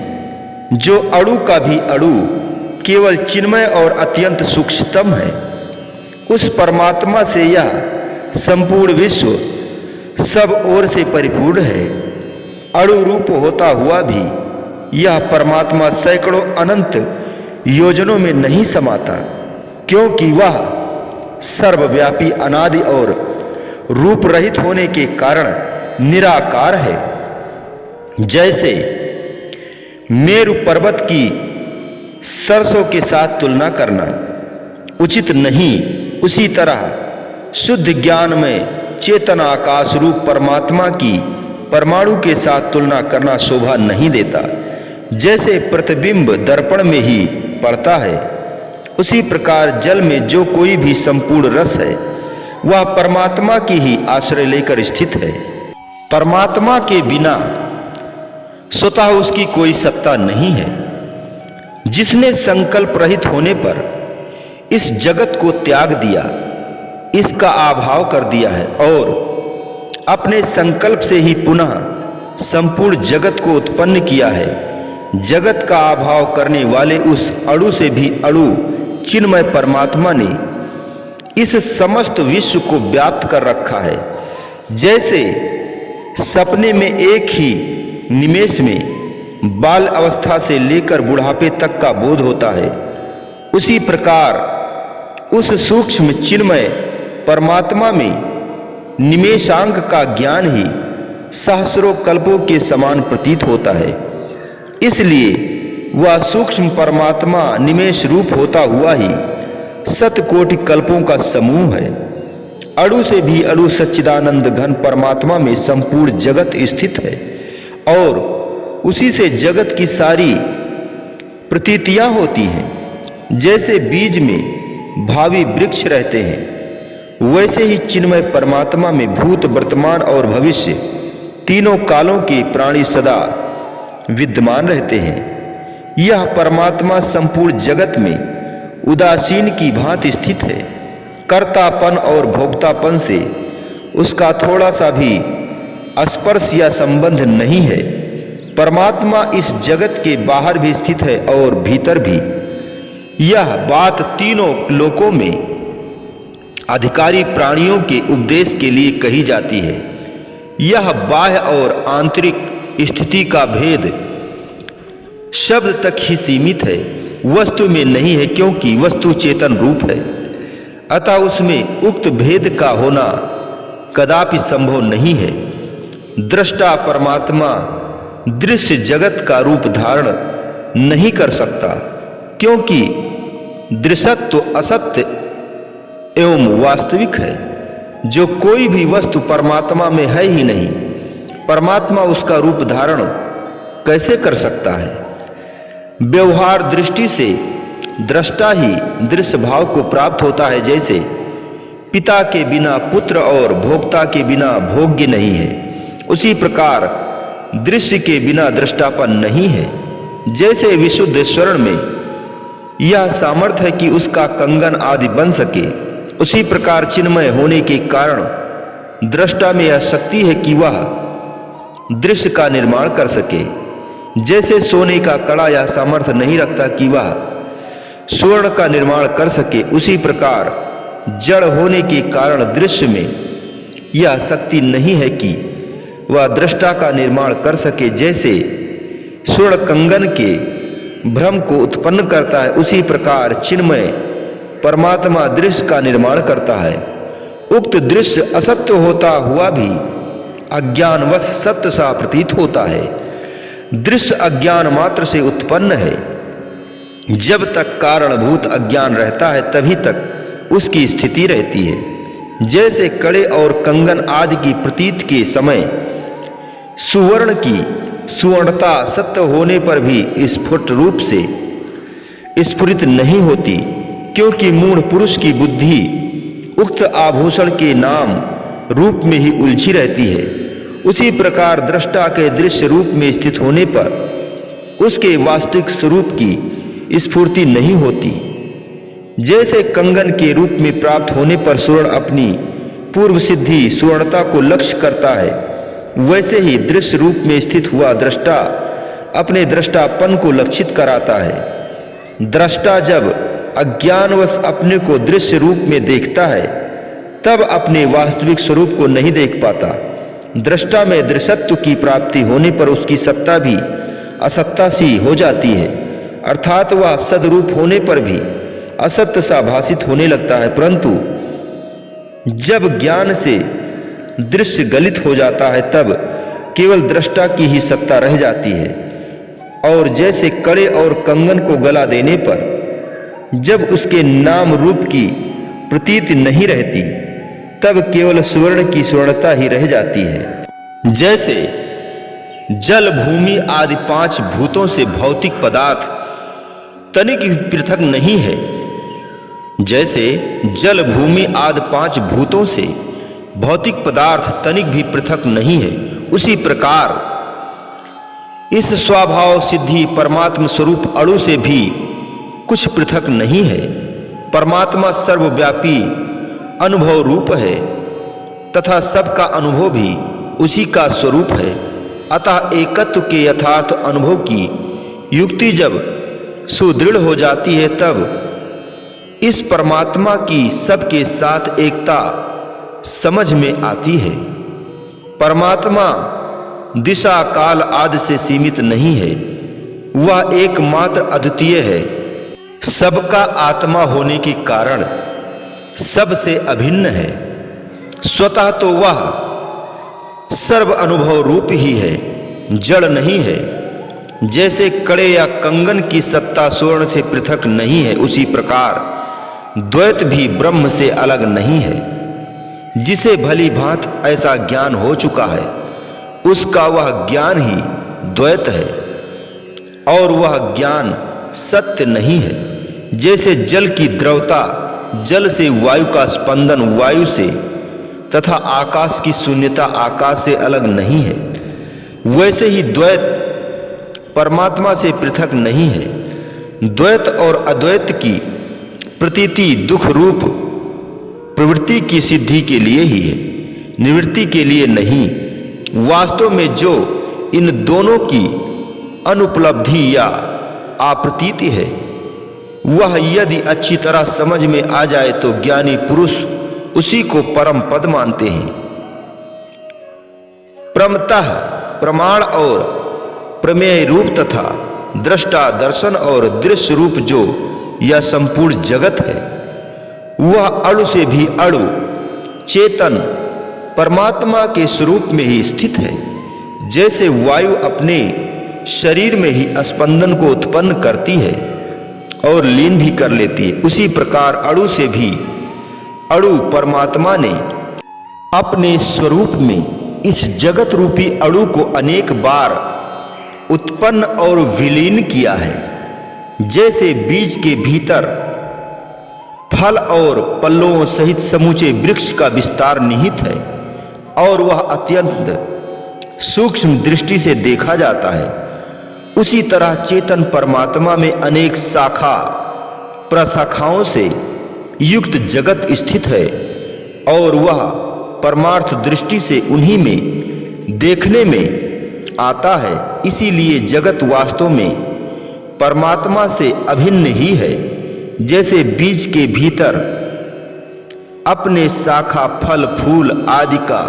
जो अणु का भी अणु केवल चिन्मय और अत्यंत सूक्ष्मतम है, उस परमात्मा से यह संपूर्ण विश्व सब ओर से परिपूर्ण है। अणु रूप होता हुआ भी यह परमात्मा सैकड़ों अनंत योजनों में नहीं समाता, क्योंकि वह सर्वव्यापी अनादि और रूप रहित होने के कारण निराकार है। जैसे मेरु पर्वत की सरसों के साथ तुलना करना उचित नहीं, उसी तरह शुद्ध ज्ञान में चेतन आकाश रूप परमात्मा की परमाणु के साथ तुलना करना शोभा नहीं देता। जैसे प्रतिबिंब दर्पण में ही पड़ता है, उसी प्रकार जल में जो कोई भी संपूर्ण रस है, वह परमात्मा की ही आश्रय लेकर स्थित है। परमात्मा के बिना स्वतः उसकी कोई सत्ता नहीं है। जिसने संकल्प रहित होने पर इस जगत को त्याग दिया, इसका अभाव कर दिया है और अपने संकल्प से ही पुनः संपूर्ण जगत को उत्पन्न किया है। जगत का अभाव करने वाले उस अणु से भी अणु चिन्मय परमात्मा ने इस समस्त विश्व को व्याप्त कर रखा है। जैसे सपने में एक ही निमेष में बाल अवस्था से लेकर बुढ़ापे तक का बोध होता है, उसी प्रकार उस सूक्ष्म चिन्मय परमात्मा में निमेषांक का ज्ञान ही सहस्रों कल्पों के समान प्रतीत होता है। इसलिए वह सूक्ष्म परमात्मा निमेष रूप होता हुआ ही शतकोटि कल्पों का समूह है। अणु से भी अणु सच्चिदानंद घन परमात्मा में संपूर्ण जगत स्थित है और उसी से जगत की सारी प्रतीतियां होती हैं। जैसे बीज में भावी वृक्ष रहते हैं, वैसे ही चिन्मय परमात्मा में भूत वर्तमान और भविष्य तीनों कालों के प्राणी सदा विद्यमान रहते हैं। यह परमात्मा संपूर्ण जगत में उदासीन की भांति स्थित है। कर्तापन और भोक्तापन से उसका थोड़ा सा भी स्पर्श या संबंध नहीं है। परमात्मा इस जगत के बाहर भी स्थित है और भीतर भी। यह बात तीनों लोकों में अधिकारी प्राणियों के उपदेश के लिए कही जाती है। यह बाह्य और आंतरिक स्थिति का भेद शब्द तक ही सीमित है, वस्तु में नहीं है, क्योंकि वस्तु चेतन रूप है। अतः उसमें उक्त भेद का होना कदापि संभव नहीं है। दृष्टा परमात्मा दृश्य जगत का रूप धारण नहीं कर सकता, क्योंकि दृश्यत्व असत्य एवं वास्तविक है। जो कोई भी वस्तु परमात्मा में है ही नहीं, परमात्मा उसका रूप धारण कैसे कर सकता है। व्यवहार दृष्टि से दृष्टा ही दृश्य भाव को प्राप्त होता है। जैसे पिता के बिना पुत्र और भोक्ता के बिना भोग्य नहीं है, उसी प्रकार दृश्य के बिना दृष्टापन नहीं है। जैसे विशुद्ध स्वर्ण में यह सामर्थ्य है कि उसका कंगन आदि बन सके, उसी प्रकार चिन्मय होने के कारण दृष्टा में यह शक्ति है कि वह दृश्य का निर्माण कर सके। जैसे सोने का कड़ा यह सामर्थ्य नहीं रखता कि वह स्वर्ण का निर्माण कर सके, उसी प्रकार जड़ होने के कारण दृश्य में यह शक्ति नहीं है कि वह दृष्टा का निर्माण कर सके। जैसे स्वर्ण कंगन के भ्रम को उत्पन्न करता है, उसी प्रकार चिन्मय परमात्मा दृश्य का निर्माण करता है। उक्त दृश्य असत्य होता हुआ भी अज्ञानवश सत्य सा प्रतीत होता है। दृश्य अज्ञान मात्र से उत्पन्न है। जब तक कारणभूत अज्ञान रहता है तभी तक उसकी स्थिति रहती है। जैसे कड़े और कंगन आदि की प्रतीत के समय सुवर्ण की सुवर्णता सत्य होने पर भी स्फुट रूप से स्फुरित नहीं होती, क्योंकि मूढ़ पुरुष की बुद्धि उक्त आभूषण के नाम रूप में ही उलझी रहती है। उसी प्रकार दृष्टा के दृश्य रूप में स्थित होने पर उसके वास्तविक स्वरूप की स्फूर्ति नहीं होती। जैसे कंगन के रूप में प्राप्त होने पर स्वर्ण अपनी पूर्व सिद्धि सुवर्णता को लक्ष्य करता है, वैसे ही दृश्य रूप में स्थित हुआ दृष्टा अपने दृष्टापन को लक्षित कराता है। दृष्टा जब अज्ञानवश अपने को दृश्य रूप में देखता है तब अपने वास्तविक स्वरूप को नहीं देख पाता। दृष्टा में दृश्यत्व की प्राप्ति होने पर उसकी सत्ता भी असत्ता सी हो जाती है, अर्थात वह सदरूप होने पर भी असत्य सा भासित होने लगता है। परंतु जब ज्ञान से दृश्य गलित हो जाता है तब केवल दृष्टा की ही सत्ता रह जाती है। और जैसे कड़े और कंगन को गला देने पर जब उसके नाम रूप की प्रतीति नहीं रहती तब केवल स्वर्ण की स्वर्णता ही रह जाती है। जैसे जल भूमि आदि 5 भूतों से भौतिक पदार्थ तनिक भी पृथक नहीं है, जैसे जल भूमि आदि 5 भूतों से भौतिक पदार्थ तनिक भी पृथक नहीं है, उसी प्रकार इस स्वभाव सिद्धि परमात्म स्वरूप अणु से भी कुछ पृथक नहीं है। परमात्मा सर्वव्यापी अनुभव रूप है तथा सबका अनुभव भी उसी का स्वरूप है। अतः एकत्व के यथार्थ अनुभव की युक्ति जब सुदृढ़ हो जाती है तब इस परमात्मा की सबके साथ एकता समझ में आती है। परमात्मा दिशा काल आदि से सीमित नहीं है, वह एकमात्र अद्वितीय है। सबका आत्मा होने के कारण सबसे अभिन्न है। स्वतः तो वह सर्व अनुभव रूप ही है, जड़ नहीं है। जैसे कड़े या कंगन की सत्ता स्वर्ण से पृथक नहीं है, उसी प्रकार द्वैत भी ब्रह्म से अलग नहीं है। जिसे भली भांत ऐसा ज्ञान हो चुका है उसका वह ज्ञान ही द्वैत है और वह ज्ञान सत्य नहीं है। जैसे जल की द्रवता जल से, वायु का स्पंदन वायु से तथा आकाश की शून्यता आकाश से अलग नहीं है, वैसे ही द्वैत परमात्मा से पृथक नहीं है। द्वैत और अद्वैत की प्रतीति दुख रूप प्रवृत्ति की सिद्धि के लिए ही है, निवृत्ति के लिए नहीं। वास्तव में जो इन दोनों की अनुपलब्धि या आप्रतीति है, वह यदि अच्छी तरह समझ में आ जाए तो ज्ञानी पुरुष उसी को परम पद मानते हैं। प्रमतः प्रमाण और प्रमेय रूप तथा दृष्टा दर्शन और दृश्य रूप जो यह संपूर्ण जगत है, वह अणु से भी अणु चेतन परमात्मा के स्वरूप में ही स्थित है। जैसे वायु अपने शरीर में ही स्पंदन को उत्पन्न करती है और लीन भी कर लेती है, उसी प्रकार अणु से भी अणु परमात्मा ने अपने स्वरूप में इस जगत रूपी अणु को अनेक बार उत्पन्न और विलीन किया है। जैसे बीज के भीतर फल और पल्लवों सहित समूचे वृक्ष का विस्तार निहित है और वह अत्यंत सूक्ष्म दृष्टि से देखा जाता है, उसी तरह चेतन परमात्मा में अनेक शाखा प्रशाखाओं से युक्त जगत स्थित है और वह परमार्थ दृष्टि से उन्हीं में देखने में आता है। इसीलिए जगत वास्तव में परमात्मा से अभिन्न ही है। जैसे बीज के भीतर अपने शाखा फल फूल आदि का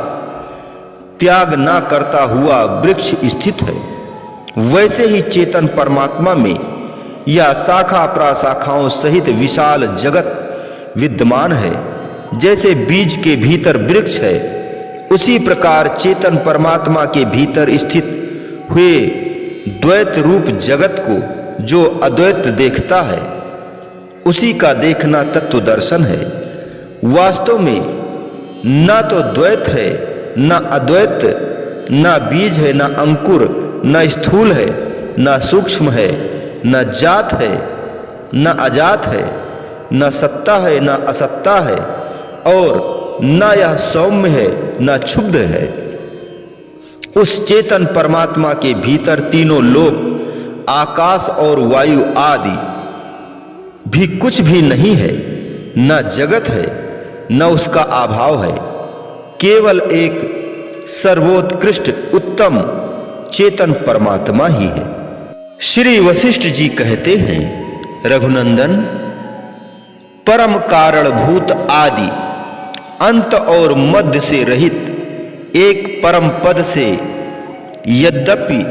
त्याग न करता हुआ वृक्ष स्थित है, वैसे ही चेतन परमात्मा में यह शाखा प्रशाखाओं सहित विशाल जगत विद्यमान है। जैसे बीज के भीतर वृक्ष है, उसी प्रकार चेतन परमात्मा के भीतर स्थित हुए द्वैत रूप जगत को जो अद्वैत देखता है, उसी का देखना तत्व दर्शन है। वास्तव में न तो द्वैत है, न अद्वैत, न बीज है, न अंकुर, न स्थूल है, न सूक्ष्म है, न जात है, न अजात है, न सत्ता है, न असत्ता है, और न यह सौम्य है, न क्षुब्ध है। उस चेतन परमात्मा के भीतर तीनों लोक, आकाश और वायु आदि भी कुछ भी नहीं है, न जगत है, न उसका अभाव है। केवल एक सर्वोत्कृष्ट उत्तम चेतन परमात्मा ही है। श्री वशिष्ठ जी कहते हैं, रघुनंदन, परम कारणभूत आदि अंत और मध्य से रहित एक परम पद से यद्यपि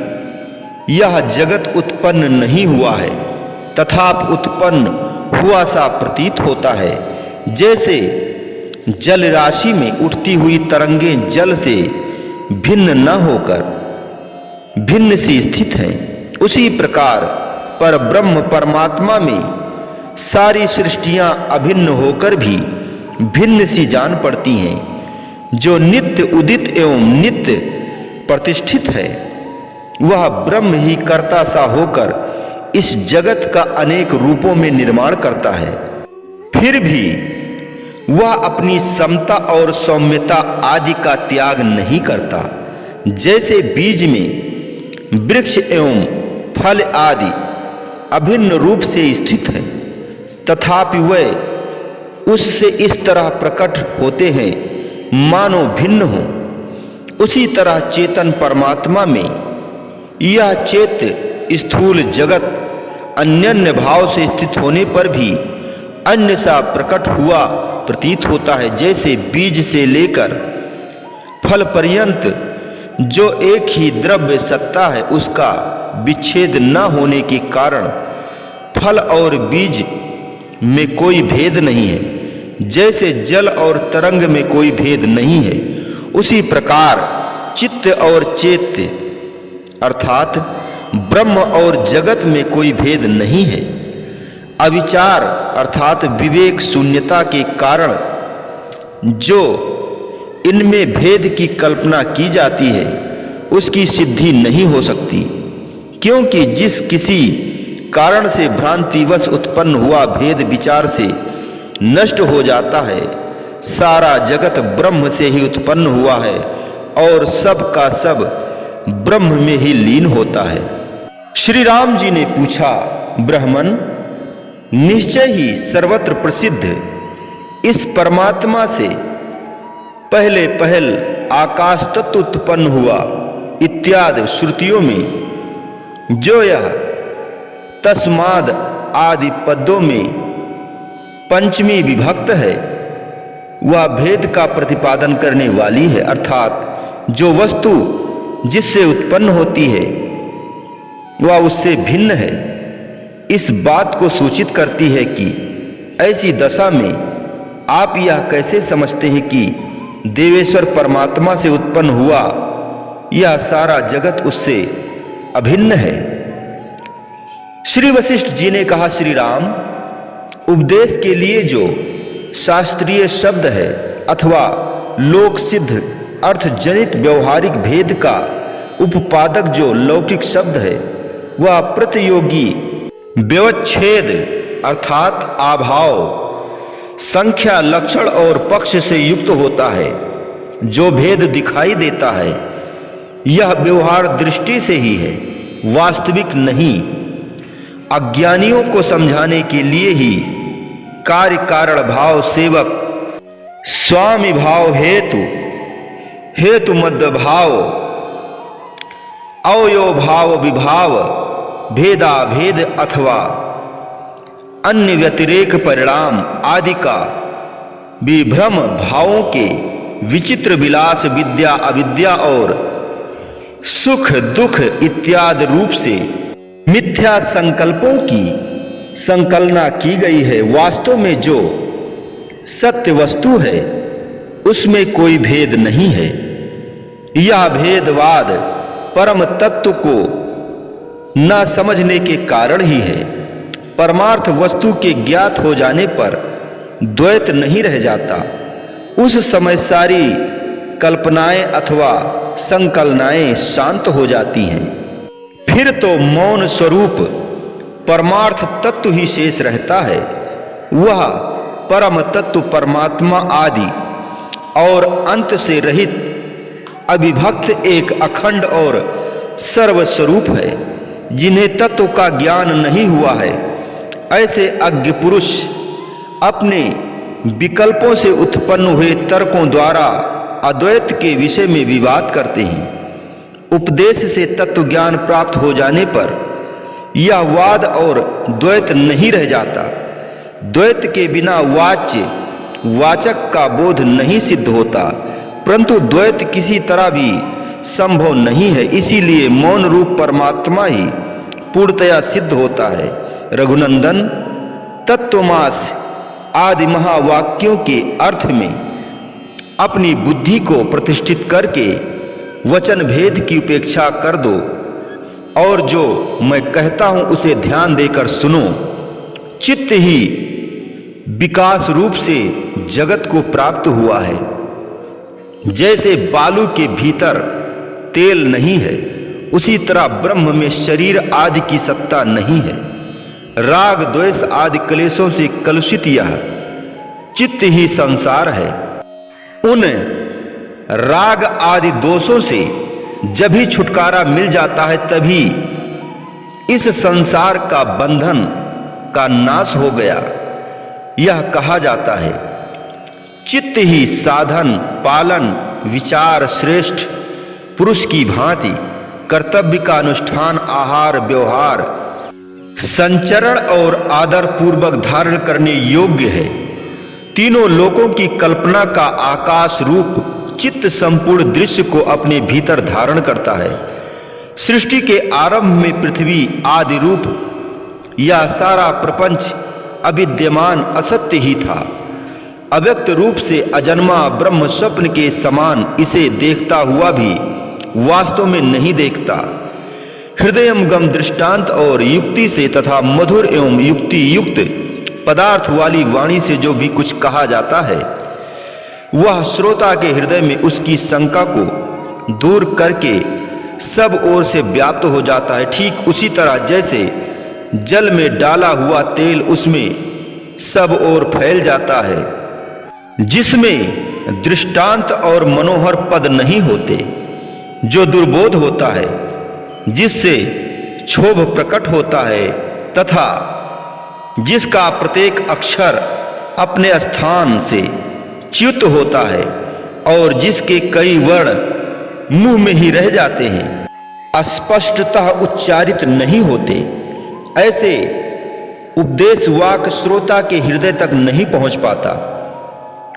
यह जगत उत्पन्न नहीं हुआ है, तथापि उत्पन्न हुआ सा प्रतीत होता है। जैसे जल राशि में उठती हुई तरंगें जल से भिन्न न होकर भिन्न सी स्थित हैं, उसी प्रकार पर ब्रह्म परमात्मा में सारी सृष्टियां अभिन्न होकर भी भिन्न सी जान पड़ती हैं। जो नित्य उदित एवं नित्य प्रतिष्ठित है, वह ब्रह्म ही कर्ता सा होकर इस जगत का अनेक रूपों में निर्माण करता है। फिर भी वह अपनी समता और सौम्यता आदि का त्याग नहीं करता। जैसे बीज में वृक्ष एवं फल आदि अभिन्न रूप से स्थित है, तथापि वे उससे इस तरह प्रकट होते हैं मानो भिन्न हो, उसी तरह चेतन परमात्मा में यह चेत्य स्थूल जगत अन्यन्य भाव से स्थित होने पर भी अन्य सा प्रकट हुआ प्रतीत होता है। जैसे बीज से लेकर फल पर्यंत जो एक ही द्रव्य सत्ता है, उसका विच्छेद न होने के कारण फल और बीज में कोई भेद नहीं है। जैसे जल और तरंग में कोई भेद नहीं है, उसी प्रकार चित्त और चैत्य अर्थात ब्रह्म और जगत में कोई भेद नहीं है। अविचार अर्थात विवेक शून्यता के कारण जो इनमें भेद की कल्पना की जाती है, उसकी सिद्धि नहीं हो सकती, क्योंकि जिस किसी कारण से भ्रांतिवश उत्पन्न हुआ भेद विचार से नष्ट हो जाता है, सारा जगत ब्रह्म से ही उत्पन्न हुआ है और सब का सब ब्रह्म में ही लीन होता है। श्री राम जी ने पूछा, ब्राह्मण, निश्चय ही सर्वत्र प्रसिद्ध इस परमात्मा से पहले पहल आकाश तत्व उत्पन्न हुआ इत्यादि श्रुतियों में जो यह तस्माद आदि पदों में पंचमी विभक्त है, वह भेद का प्रतिपादन करने वाली है। अर्थात जो वस्तु जिससे उत्पन्न होती है वह उससे भिन्न है, इस बात को सूचित करती है कि ऐसी दशा में आप यह कैसे समझते हैं कि देवेश्वर परमात्मा से उत्पन्न हुआ यह सारा जगत उससे अभिन्न है। श्री वशिष्ठ जी ने कहा, श्री राम, उपदेश के लिए जो शास्त्रीय शब्द है अथवा लोक सिद्ध अर्थ जनित व्यवहारिक भेद का उपपादक जो लौकिक शब्द है वह प्रतियोगी व्यवच्छेद अर्थात अभाव संख्या लक्षण और पक्ष से युक्त होता है। जो भेद दिखाई देता है यह व्यवहार दृष्टि से ही है, वास्तविक नहीं। अज्ञानियों को समझाने के लिए ही कार्य कारण भाव सेवक स्वामी भाव हेतु हेतु मध्य भाव अवयव भाव विभाव भेदा भेद अथवा अन्य व्यतिरेक परिणाम आदि का विभ्रम भावों के विचित्र विलास विद्या अविद्या और सुख दुख इत्यादि रूप से मिथ्या संकल्पों की संकलना की गई है। वास्तव में जो सत्य वस्तु है उसमें कोई भेद नहीं है। यह भेदवाद परम तत्व को न समझने के कारण ही है। परमार्थ वस्तु के ज्ञात हो जाने पर द्वैत नहीं रह जाता। उस समय सारी कल्पनाएं अथवा संकलनाएं शांत हो जाती हैं। फिर तो मौन स्वरूप परमार्थ तत्व ही शेष रहता है। वह परम तत्व परमात्मा आदि और अंत से रहित अविभक्त एक अखंड और सर्वस्वरूप है। जिन्हें तत्व का ज्ञान नहीं हुआ है ऐसे अज्ञ पुरुष अपने विकल्पों से उत्पन्न हुए तर्कों द्वारा अद्वैत के विषय में विवाद करते हैं। उपदेश से तत्व ज्ञान प्राप्त हो जाने पर यह वाद और द्वैत नहीं रह जाता। द्वैत के बिना वाच्य वाचक का बोध नहीं सिद्ध होता, परंतु द्वैत किसी तरह भी संभव नहीं है। इसीलिए मौन रूप परमात्मा ही पूर्णतया सिद्ध होता है। रघुनंदन, तत्वमास आदि महावाक्यों के अर्थ में अपनी बुद्धि को प्रतिष्ठित करके वचन भेद की उपेक्षा कर दो और जो मैं कहता हूं उसे ध्यान देकर सुनो। चित्त ही विकास रूप से जगत को प्राप्त हुआ है। जैसे बालू के भीतर तेल नहीं है उसी तरह ब्रह्म में शरीर आदि की सत्ता नहीं है। राग द्वेष आदि क्लेशों से कलुषित यह चित्त ही संसार है। उन राग आदि दोषों से जब भी छुटकारा मिल जाता है तभी इस संसार का बंधन का नाश हो गया यह कहा जाता है। चित्त ही साधन पालन विचार श्रेष्ठ पुरुष की भांति कर्तव्य का अनुष्ठान आहार व्यवहार संचरण और आदर पूर्वक धारण करने योग्य है। तीनों लोकों की कल्पना का आकाश रूप चित्त संपूर्ण दृश्य को अपने भीतर धारण करता है। सृष्टि के आरंभ में पृथ्वी आदि रूप यह सारा प्रपंच अविद्यमान असत्य ही था। अव्यक्त रूप से अजन्मा ब्रह्म स्वप्न के समान इसे देखता हुआ भी वास्तव में नहीं देखता। हृदयंगम दृष्टांत और युक्ति से तथा मधुर एवं युक्ति युक्त पदार्थ वाली वाणी से जो भी कुछ कहा जाता है वह श्रोता के हृदय में उसकी शंका को दूर करके सब ओर से व्याप्त हो जाता है। ठीक उसी तरह जैसे जल में डाला हुआ तेल उसमें सब ओर फैल जाता है, जिसमें दृष्टांत और मनोहर पद नहीं होते, जो दुर्बोध होता है, जिससे क्षोभ प्रकट होता है तथा जिसका प्रत्येक अक्षर अपने स्थान से च्युत होता है और जिसके कई वर्ण मुंह में ही रह जाते हैं, अस्पष्टतः उच्चारित नहीं होते, ऐसे उपदेश वाक श्रोता के हृदय तक नहीं पहुंच पाता।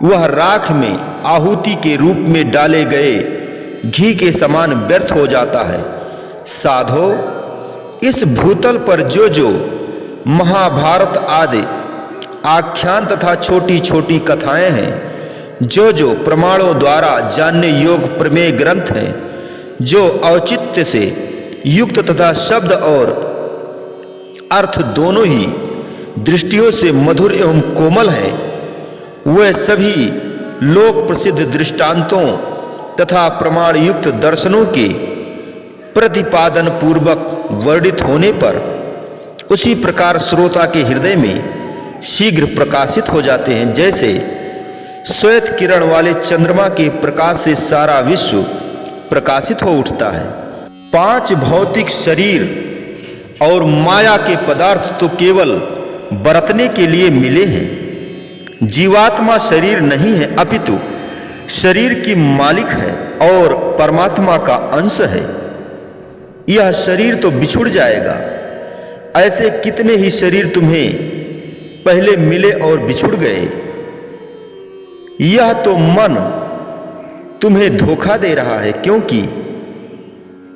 वह राख में आहुति के रूप में डाले गए घी के समान व्यर्थ हो जाता है। साधो, इस भूतल पर जो जो महाभारत आदि आख्यान तथा छोटी छोटी कथाएं हैं, जो जो प्रमाणों द्वारा जानने योग प्रमेय ग्रंथ हैं, जो औचित्य से युक्त तथा शब्द और अर्थ दोनों ही दृष्टियों से मधुर एवं कोमल हैं, वह सभी लोक प्रसिद्ध दृष्टांतों तथा प्रमाण युक्त दर्शनों के प्रतिपादन पूर्वक वर्णित होने पर उसी प्रकार श्रोता के हृदय में शीघ्र प्रकाशित हो जाते हैं, जैसे श्वेत किरण वाले चंद्रमा के प्रकाश से सारा विश्व प्रकाशित हो उठता है। 5 भौतिक शरीर और माया के पदार्थ तो केवल बरतने के लिए मिले हैं। जीवात्मा शरीर नहीं है, अपितु शरीर की मालिक है और परमात्मा का अंश है। यह शरीर तो बिछुड़ जाएगा। ऐसे कितने ही शरीर तुम्हें पहले मिले और बिछुड़ गए। यह तो मन तुम्हें धोखा दे रहा है, क्योंकि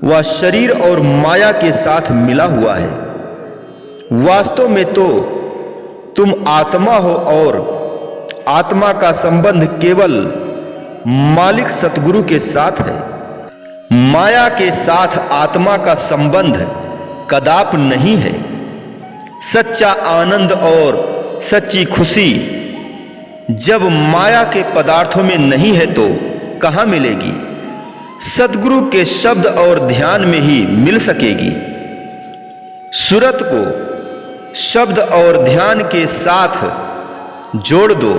वह शरीर और माया के साथ मिला हुआ है। वास्तव में तो तुम आत्मा हो और आत्मा का संबंध केवल मालिक सतगुरु के साथ है। माया के साथ आत्मा का संबंध कदाप नहीं है। सच्चा आनंद और सच्ची खुशी जब माया के पदार्थों में नहीं है तो कहां मिलेगी? सद्गुरु के शब्द और ध्यान में ही मिल सकेगी। सूरत को शब्द और ध्यान के साथ जोड़ दो,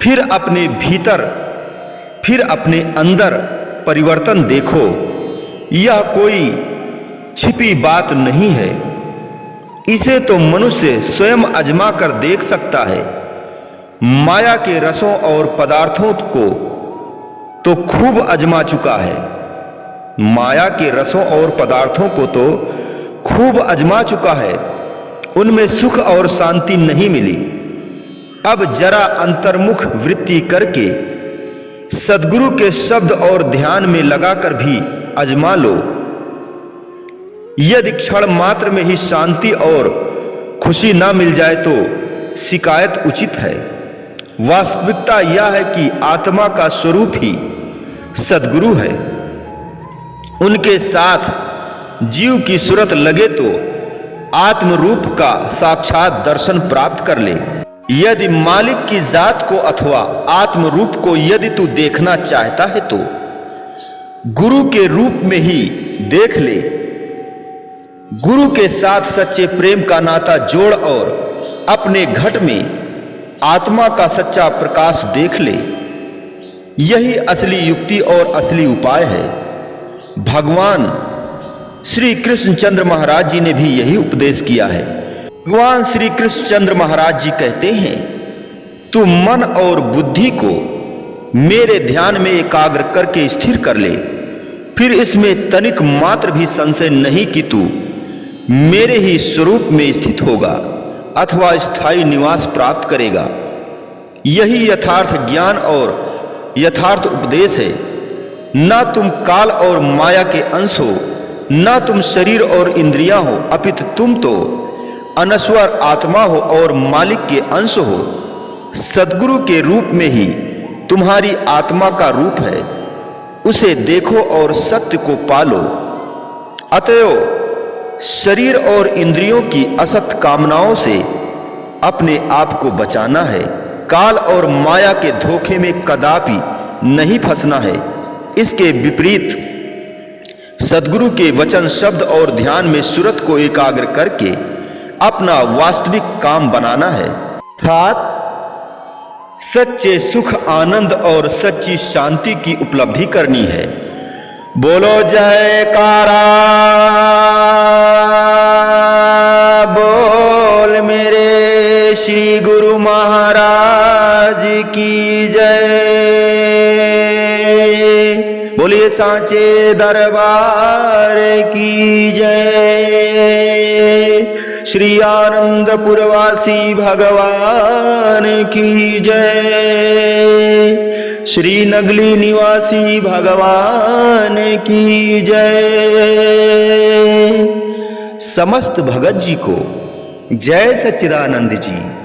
फिर अपने भीतर, फिर अपने अंदर परिवर्तन देखो। यह कोई छिपी बात नहीं है, इसे तो मनुष्य स्वयं आजमा कर देख सकता है। माया के रसों और पदार्थों को तो खूब आजमा चुका है। माया के रसों और पदार्थों को तो खूब आजमा चुका है, उनमें सुख और शांति नहीं मिली। अब जरा अंतर्मुख वृत्ति करके सद्गुरु के शब्द और ध्यान में लगाकर भी आजमा लो। यदि क्षण मात्र में ही शांति और खुशी ना मिल जाए तो शिकायत उचित है। वास्तविकता यह है कि आत्मा का स्वरूप ही सद्गुरु है। उनके साथ जीव की सूरत लगे तो आत्म रूप का साक्षात दर्शन प्राप्त कर ले। यदि मालिक की जात को अथवा आत्म रूप को यदि तू देखना चाहता है तो गुरु के रूप में ही देख ले। गुरु के साथ सच्चे प्रेम का नाता जोड़ और अपने घट में आत्मा का सच्चा प्रकाश देख ले। यही असली युक्ति और असली उपाय है। भगवान श्री कृष्णचंद्र महाराज जी ने भी यही उपदेश किया है। भगवान श्री कृष्णचंद्र महाराज जी कहते हैं, तू मन और बुद्धि को मेरे ध्यान में एकाग्र करके स्थिर कर ले, फिर इसमें तनिक मात्र भी संशय नहीं कि तू मेरे ही स्वरूप में स्थित होगा अथवा स्थायी निवास प्राप्त करेगा। यही यथार्थ ज्ञान और यथार्थ उपदेश है। ना तुम काल और माया के अंश हो, ना तुम शरीर और इंद्रियां हो, अपितु तुम तो अनश्वर आत्मा हो और मालिक के अंश हो। सद्गुरु के रूप में ही तुम्हारी आत्मा का रूप है। उसे देखो और सत्य को पालो। अतएव शरीर और इंद्रियों की असत कामनाओं से अपने आप को बचाना है। काल और माया के धोखे में कदापि नहीं फंसना है। इसके विपरीत सद्गुरु के वचन, शब्द और ध्यान में सूरत को एकाग्र करके अपना वास्तविक काम बनाना है। अर्थात सच्चे सुख, आनंद और सच्ची शांति की उपलब्धि करनी है। बोलो जयकारा बोल मेरे श्री गुरु महाराज की जय। बोलिए सांचे दरबार की जय। श्री आनंदपुरवासी भगवान की जय। श्री नगली निवासी भगवान की जय। समस्त भगत जी को जय सच्चिदानंद जी।